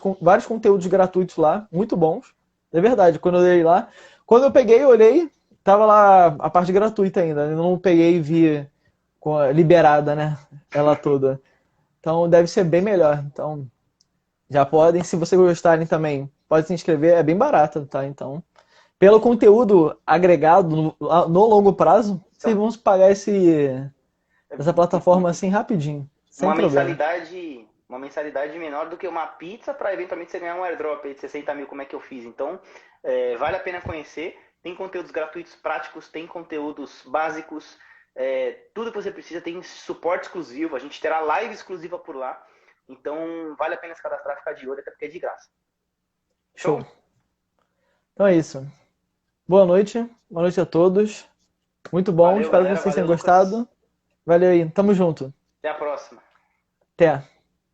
conteúdos gratuitos lá, muito bons. É verdade, quando eu olhei lá. Quando eu peguei, eu olhei, tava lá a parte gratuita ainda. Eu não peguei e vi liberada, né? Ela toda. Então deve ser bem melhor. Então já podem, se vocês gostarem também, pode se inscrever, é bem barato, tá? Então, pelo conteúdo agregado no longo prazo, vocês Então, vão pagar essa plataforma assim rapidinho, sem problema. uma mensalidade menor do que uma pizza para eventualmente você ganhar um airdrop aí de 60 mil, como é que eu fiz. Então, vale a pena conhecer. Tem conteúdos gratuitos práticos, tem conteúdos básicos, tudo que você precisa, tem suporte exclusivo, a gente terá live exclusiva por lá. Então, vale a pena se cadastrar, ficar de olho, até porque é de graça. Show? Show. Então é isso. Boa noite a todos. Muito bom, Valeu, espero que galera. vocês tenham Valeu, Lucas. gostado. Valeu aí, tamo junto. Até a próxima. Até.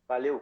Valeu.